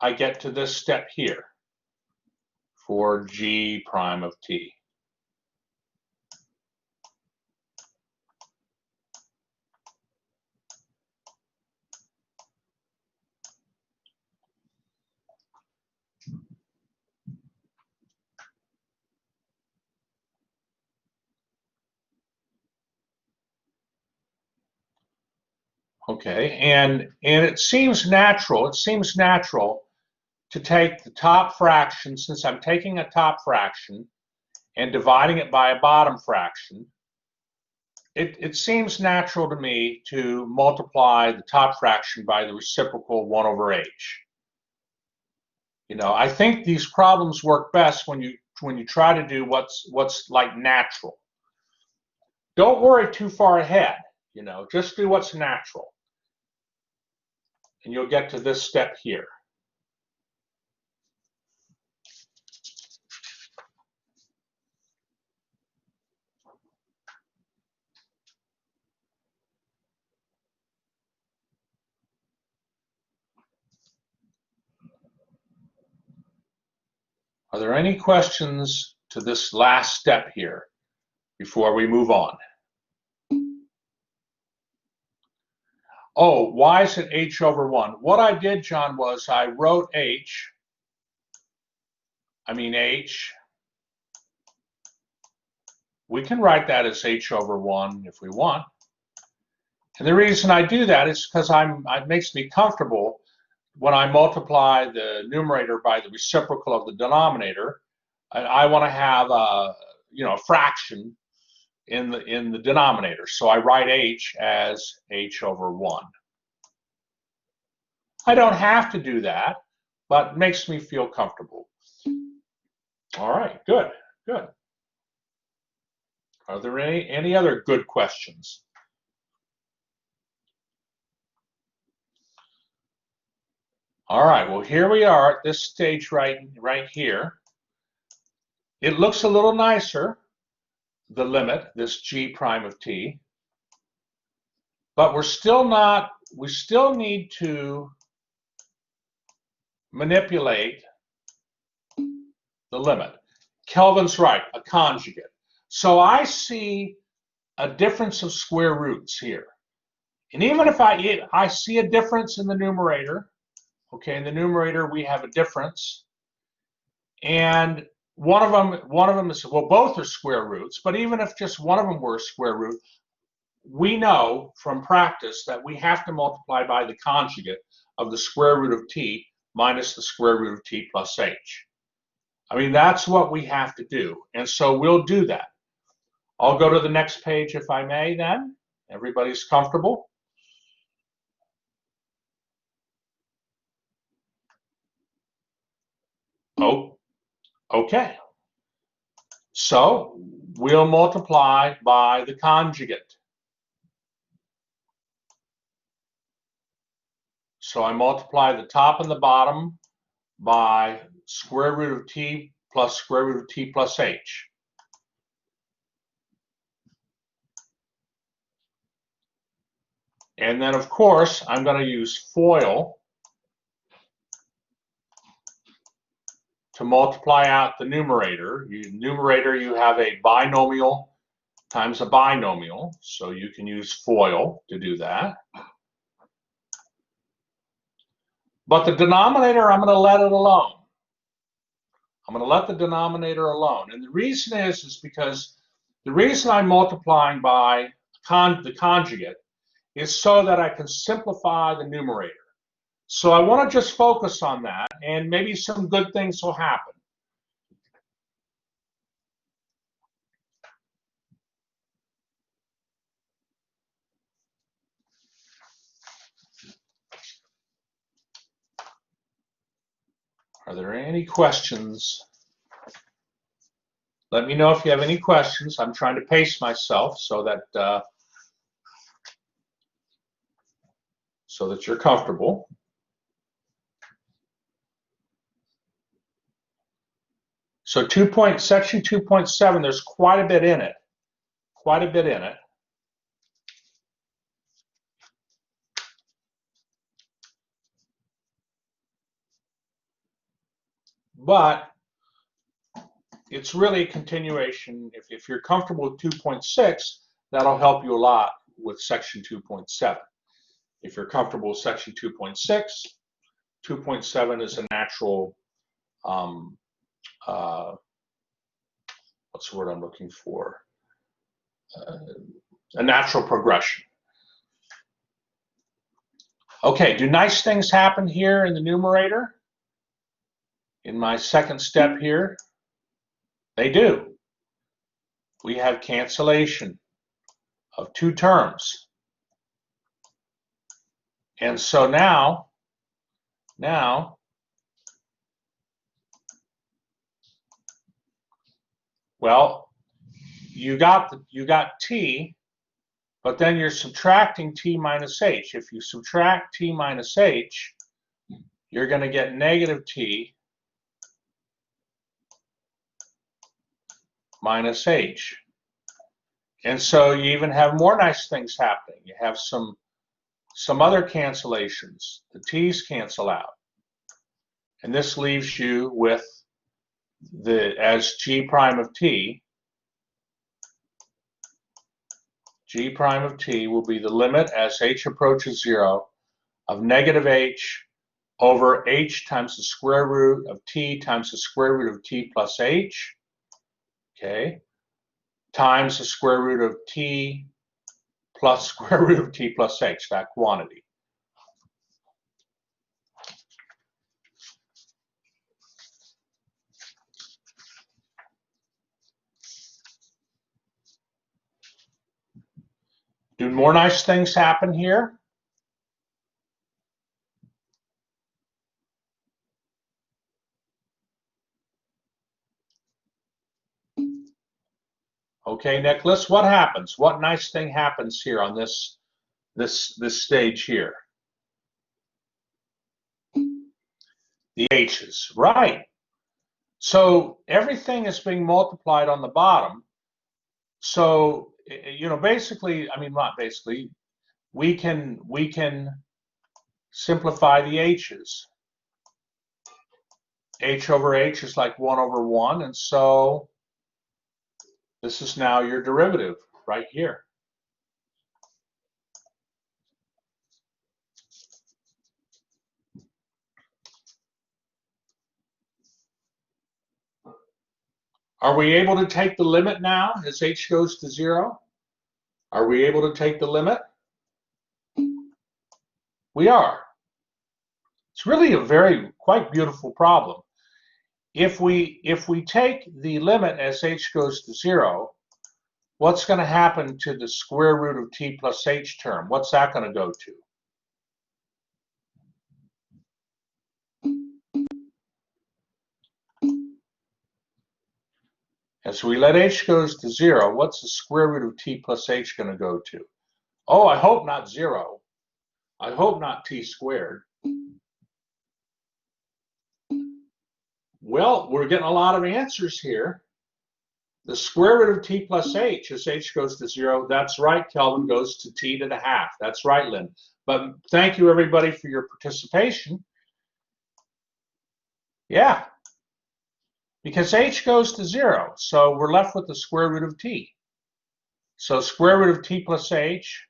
I get to this step here for g prime of t. Okay, and it seems natural. It seems natural to take the top fraction, since I'm taking a top fraction and dividing it by a bottom fraction. It seems natural to me to multiply the top fraction by the reciprocal 1 over h. You know, I think these problems work best when you try to do what's like natural. Don't worry too far ahead. You know, just do what's natural. And you'll get to this step here. Are there any questions to this last step here before we move on? Oh, why is it h over 1? What I did, John, was I wrote h. We can write that as h over 1 if we want. And the reason I do that is because it makes me comfortable when I multiply the numerator by the reciprocal of the denominator. I want to have a fraction in the denominator. So I write h as h over 1. I don't have to do that, but it makes me feel comfortable. All right, good. Are there any other good questions? All right, well, here we are at this stage right here. It looks a little nicer, the limit, this g prime of t, but we still need to manipulate the limit. Kelvin's right, a conjugate. So I see a difference of square roots here. And even if I see a difference in the numerator, okay, in the numerator we have a difference, and one of them is, well, both are square roots, but even if just one of them were a square root, we know from practice that we have to multiply by the conjugate of the square root of t minus the square root of t plus h. I mean, that's what we have to do, and so we'll do that. I'll go to the next page if I may then. Everybody's comfortable? Oh, okay. So we'll multiply by the conjugate. So I multiply the top and the bottom by square root of t plus square root of t plus h. And then, of course, I'm going to use FOIL to multiply out the numerator. You have a binomial times a binomial, so you can use FOIL to do that. But the denominator, I'm going to let it alone. I'm going to let the denominator alone. And the reason is because the reason I'm multiplying by the conjugate is so that I can simplify the numerator. So I want to just focus on that, and maybe some good things will happen. Are there any questions? Let me know if you have any questions. I'm trying to pace myself so that you're comfortable. So section 2.7, there's quite a bit in it. Quite a bit in it. But it's really a continuation. If you're comfortable with 2.6, that'll help you a lot with section 2.7. If you're comfortable with section 2.6, 2.7 is a natural, what's the word I'm looking for? A natural progression. Okay, do nice things happen here in the numerator? In my second step here? They do. We have cancellation of two terms. And so now, well, you got t, but then you're subtracting t minus h. If you subtract t minus h, you're going to get negative t minus h. And so you even have more nice things happening. You have some other cancellations. The t's cancel out. And this leaves you with as g prime of t, g prime of t will be the limit as h approaches 0 of negative h over h times the square root of t times the square root of t plus h, okay, times the square root of t plus square root of t plus h, that quantity. Do more nice things happen here? Okay, Nicholas, what happens? What nice thing happens here on this stage here? The h's, right. So everything is being multiplied on the bottom. So, you know, basically, I mean, not basically, we can simplify the h's. H over h is like 1 over 1, and so this is now your derivative right here. Are we able to take the limit now as h goes to 0? Are we able to take the limit? We are. It's really a quite beautiful problem. If we take the limit as h goes to 0, what's going to happen to the square root of t plus h term? What's that going to go to? As we let h goes to 0, what's the square root of t plus h going to go to? Oh, I hope not 0. I hope not t squared. Well, we're getting a lot of answers here. The square root of t plus h as h goes to 0, that's right, Kelvin, goes to t to the half. That's right, Lynn. But thank you, everybody, for your participation. Yeah, because h goes to 0, so we're left with the square root of t. So square root of t plus h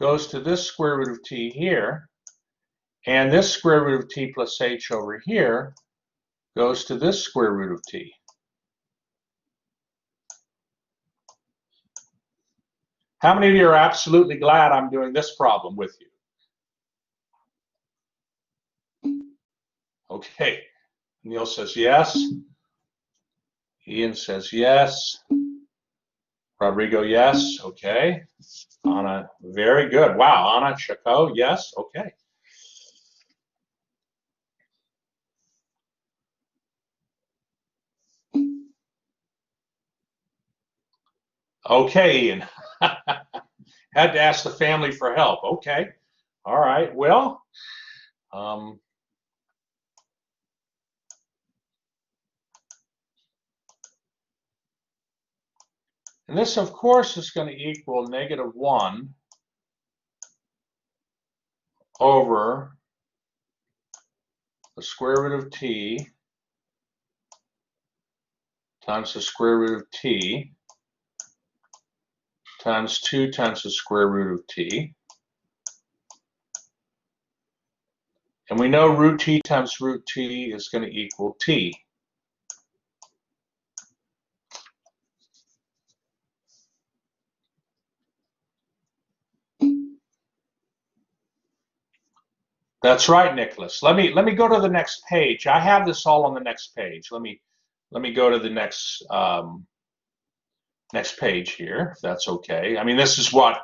goes to this square root of t here, And this square root of t plus h over here goes to this square root of t. How many of you are absolutely glad I'm doing this problem with you? Okay. Neil says yes. Ian says yes. Rodrigo, yes. Okay. Anna, very good. Wow. Anna, Chaco, yes. Okay. Okay, Ian. Had to ask the family for help. Okay. All right. Well, and this, of course, is going to equal -1 over the square root of t times the square root of t times 2 times the square root of t. And we know root t times root t is going to equal t. That's right, Nicholas. Let me go to the next page. I have this all on the next page. Let me go to the next next page here, if that's okay. I mean, this is what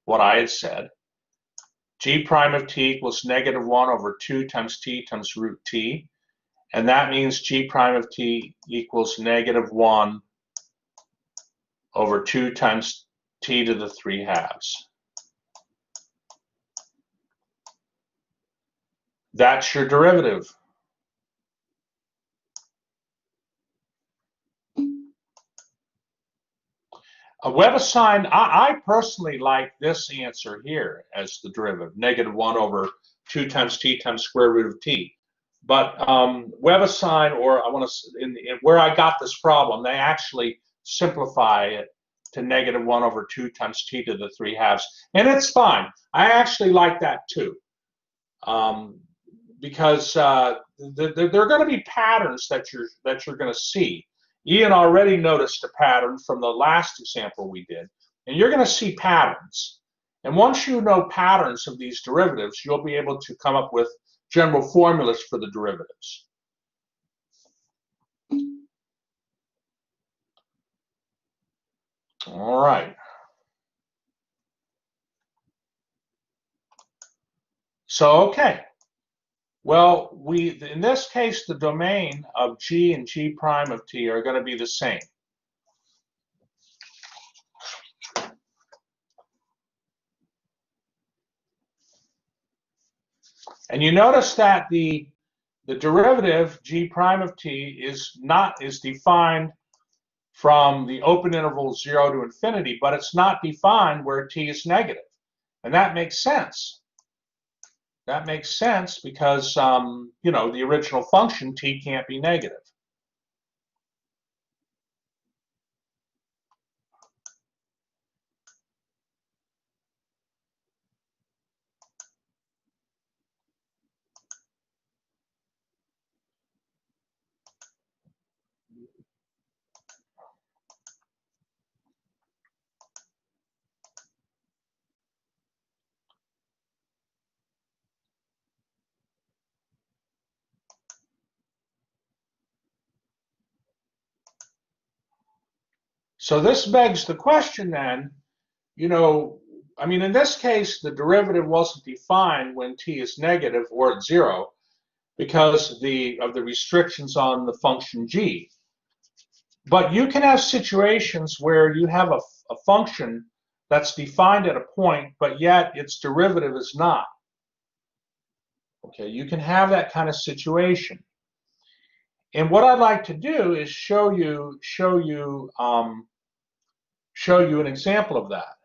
I had said. G prime of t equals -1 over 2 times t times root t. And that means G prime of t equals -1 over 2 times t to the 3/2. That's your derivative. A WebAssign, I personally like this answer here as the derivative, -1 over 2 times t times square root of t. But WebAssign, or I want to, where I got this problem, they actually simplify it to -1 over 2 times t to the 3/2, and it's fine. I actually like that too, because there are going to be patterns that you're going to see. Ian already noticed a pattern from the last example we did, and you're going to see patterns. And once you know patterns of these derivatives, you'll be able to come up with general formulas for the derivatives. All right. So, okay. Well, in this case, the domain of G and G prime of t are going to be the same. And you notice that the derivative G prime of t is defined from the open interval 0 to infinity, but it's not defined where t is negative. And that makes sense. That makes sense because, you know, the original function t can't be negative. So this begs the question then, you know, I mean, in this case, the derivative wasn't defined when t is negative or at 0 because of the restrictions on the function g. But you can have situations where you have a function that's defined at a point, but yet its derivative is not. Okay, you can have that kind of situation. And what I'd like to do is show you an example of that.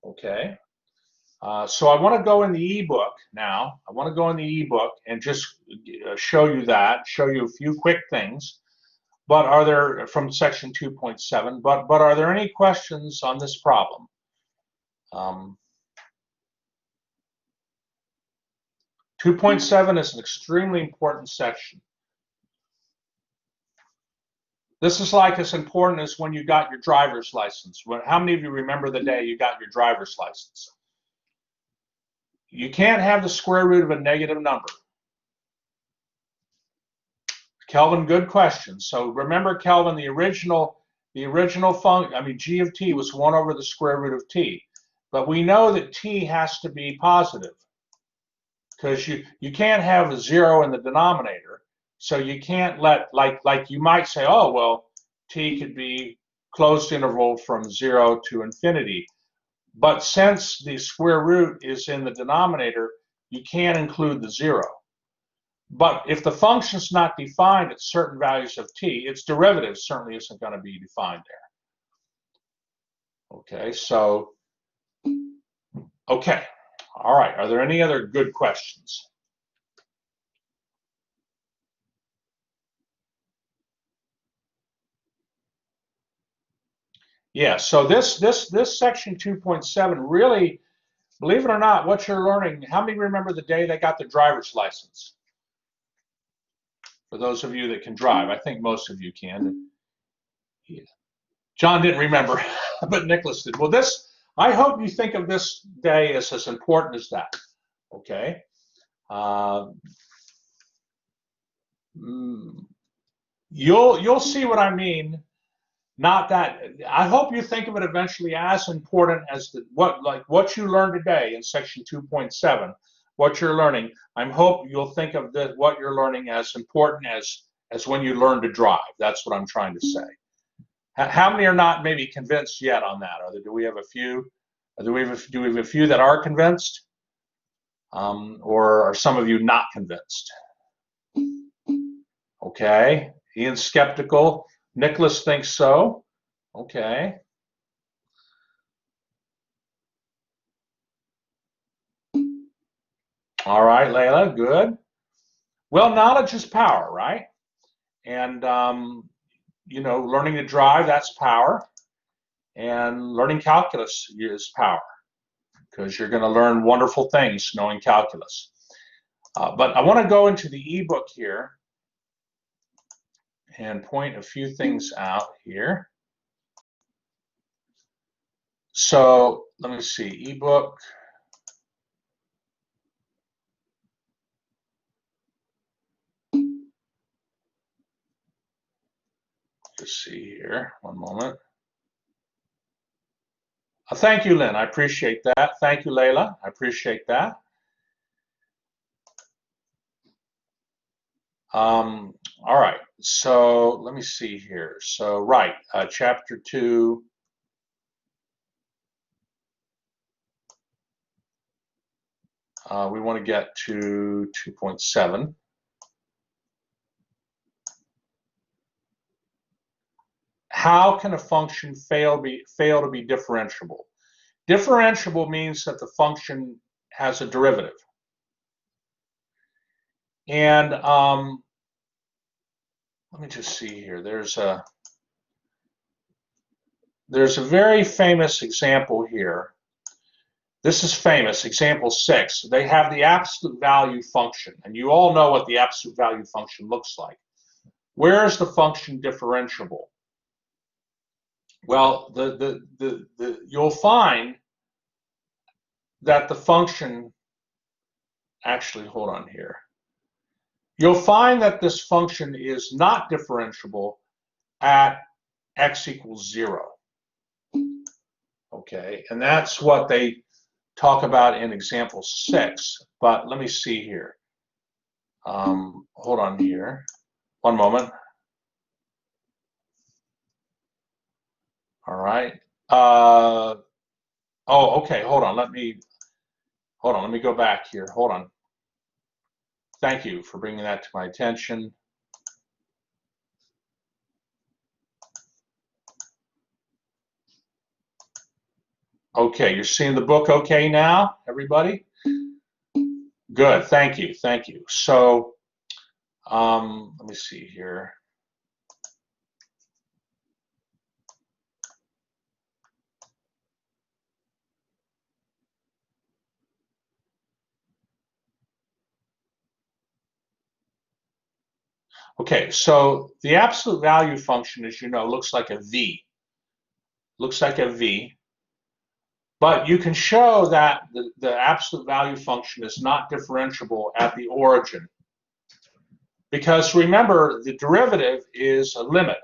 Okay. So I want to go in the ebook now. I want to go in the ebook and just show you a few quick things. But are there, from section 2.7, but are there any questions on this problem? 2.7 is an extremely important section. This is like as important as when you got your driver's license. How many of you remember the day you got your driver's license? You can't have the square root of a negative number. Kelvin, good question. So remember, Kelvin, the original function, g of t was 1 over the square root of t. But we know that t has to be positive because you can't have a 0 in the denominator. So you can't let, like you might say, oh, well, t could be closed interval from 0 to infinity. But since the square root is in the denominator, you can't include the 0. But if the function's not defined at certain values of t, its derivative certainly isn't going to be defined there. Okay, so, okay. All right, are there any other good questions? Yeah, so this section 2.7 really, believe it or not, what you're learning, how many remember the day they got the driver's license? For those of you that can drive, I think most of you can. Yeah. John didn't remember, but Nicholas did. Well, I hope you think of this day as important as that, okay? You'll see what I mean. Not that, I hope you think of it eventually as important as what you learned today in section 2.7, what you're learning. I hope you'll think of what you're learning as important as when you learn to drive. That's what I'm trying to say. How many are not maybe convinced yet on that? Do we have a few? Do we have a few that are convinced? Or are some of you not convinced? Okay, Ian's skeptical. Nicholas thinks so. Okay. All right, Layla, good. Well, knowledge is power, right? And, learning to drive, that's power. And learning calculus is power because you're going to learn wonderful things knowing calculus. But I want to go into the ebook here and point a few things out here. So let me see, ebook. Just see here, one moment. Thank you, Lynn. I appreciate that. Thank you, Layla. I appreciate that. All right. So let me see here. So, right, chapter 2. We want to get to 2.7. How can a function fail to be differentiable? Differentiable means that the function has a derivative. And let me just see here. There's a very famous example here. This is famous, example 6. They have the absolute value function, and you all know what the absolute value function looks like. Where is the function differentiable? Well, you'll find that the function, actually, hold on here. You'll find that this function is not differentiable at x equals 0. Okay, and that's what they talk about in example 6. But let me see here. Hold on here. One moment. All right. Oh, okay. Hold on. Let me go back here. Hold on. Thank you for bringing that to my attention. Okay, you're seeing the book okay now, everybody? Good. Thank you. Thank you. So, let me see here. Okay, so the absolute value function, as you know, looks like a V. Looks like a V. But you can show that the absolute value function is not differentiable at the origin. Because remember, the derivative is a limit.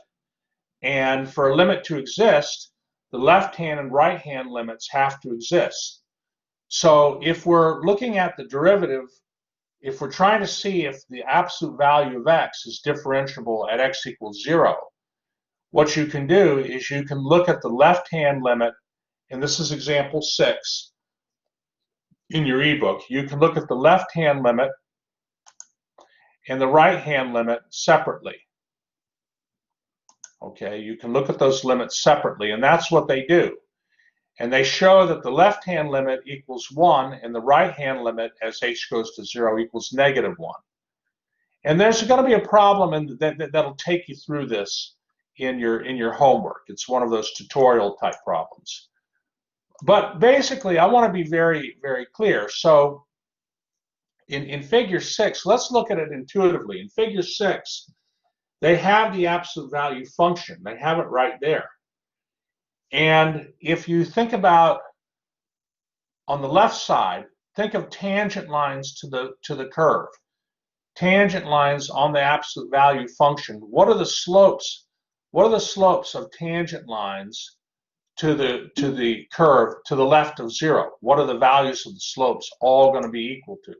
And for a limit to exist, the left-hand and right-hand limits have to exist. So if we're looking at the derivative, if we're trying to see if the absolute value of x is differentiable at x equals 0, what you can do is you can look at the left-hand limit, and this is example 6 in your ebook. You can look at the left-hand limit and the right-hand limit separately. Okay, you can look at those limits separately, and that's what they do. And they show that the left-hand limit equals 1, and the right-hand limit, as h goes to 0, equals -1. And there's going to be a problem that'll take you through this in your homework. It's one of those tutorial type problems. But basically, I want to be very, very clear. So in figure 6, let's look at it intuitively. In figure 6, they have the absolute value function. They have it right there. And if you think about on the left side, think of tangent lines to the curve. Tangent lines on the absolute value function. What are the slopes? What are the slopes of tangent lines to the curve to the left of 0? What are the values of the slopes all going to be equal to?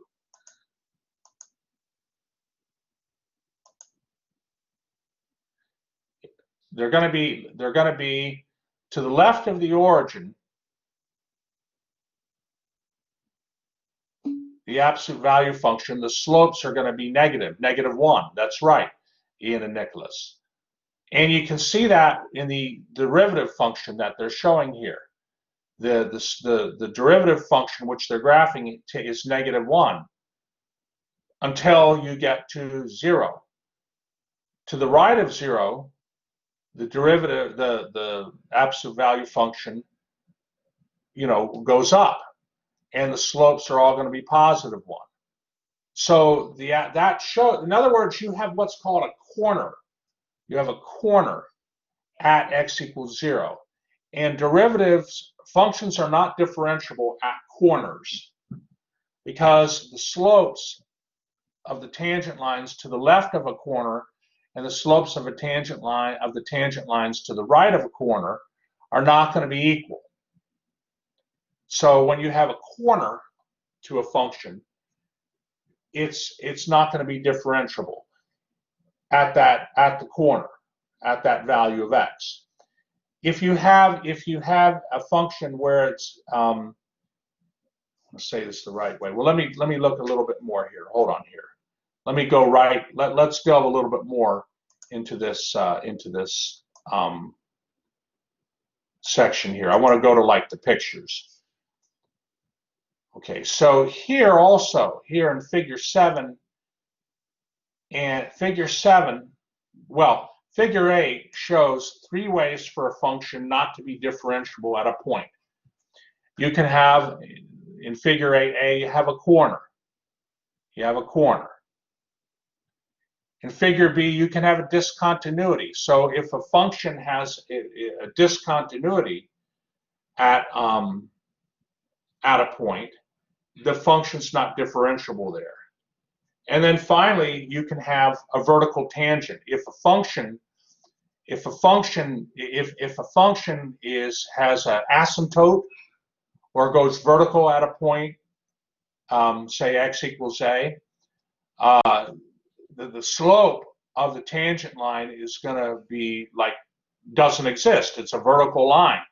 They're going to be to the left of the origin. The absolute value function, the slopes are going to be -1. That's right, Ian and Nicholas. And you can see that in the derivative function that they're showing here. The derivative function which they're graphing is -1 until you get to 0. To the right of 0, the derivative, the absolute value function, goes up, and the slopes are all going to be +1. So that shows, in other words, you have what's called a corner. You have a corner at x equals 0. And derivatives, functions are not differentiable at corners because the slopes of the tangent lines to the left of a corner and the slopes of the tangent lines to the right of a corner are not going to be equal. So when you have a corner to a function, it's not going to be differentiable at the corner, at that value of x. If you have a function where it's let's say this the right way. Well, let me look a little bit more here. Hold on here. Let me go right. Let's delve a little bit more into this section here. I want to go to like the pictures. Okay, so here also, here in figure 7 and figure 7, well, figure 8 shows 3 ways for a function not to be differentiable at a point. You can have, in figure 8a, you have a corner. You have a corner. In figure B, you can have a discontinuity. So if a function has a discontinuity at a point, the function's not differentiable there. And then finally, you can have a vertical tangent. If a function has an asymptote or goes vertical at a point, say x equals a, the slope of the tangent line is going to be like doesn't exist. It's a vertical line.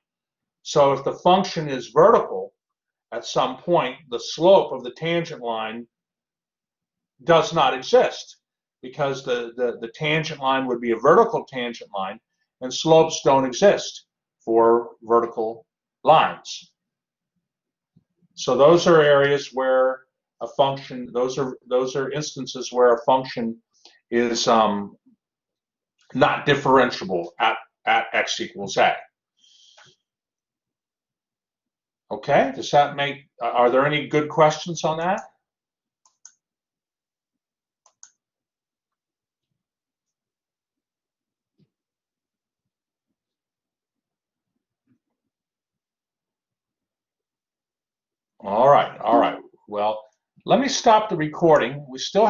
So if the function is vertical at some point, the slope of the tangent line does not exist because the tangent line would be a vertical tangent line, and slopes don't exist for vertical lines. So those are areas where a function, those are instances where a function is not differentiable at x equals a. Okay, does that make, are there any good questions on that? All right, all right. Well, let me stop the recording. We still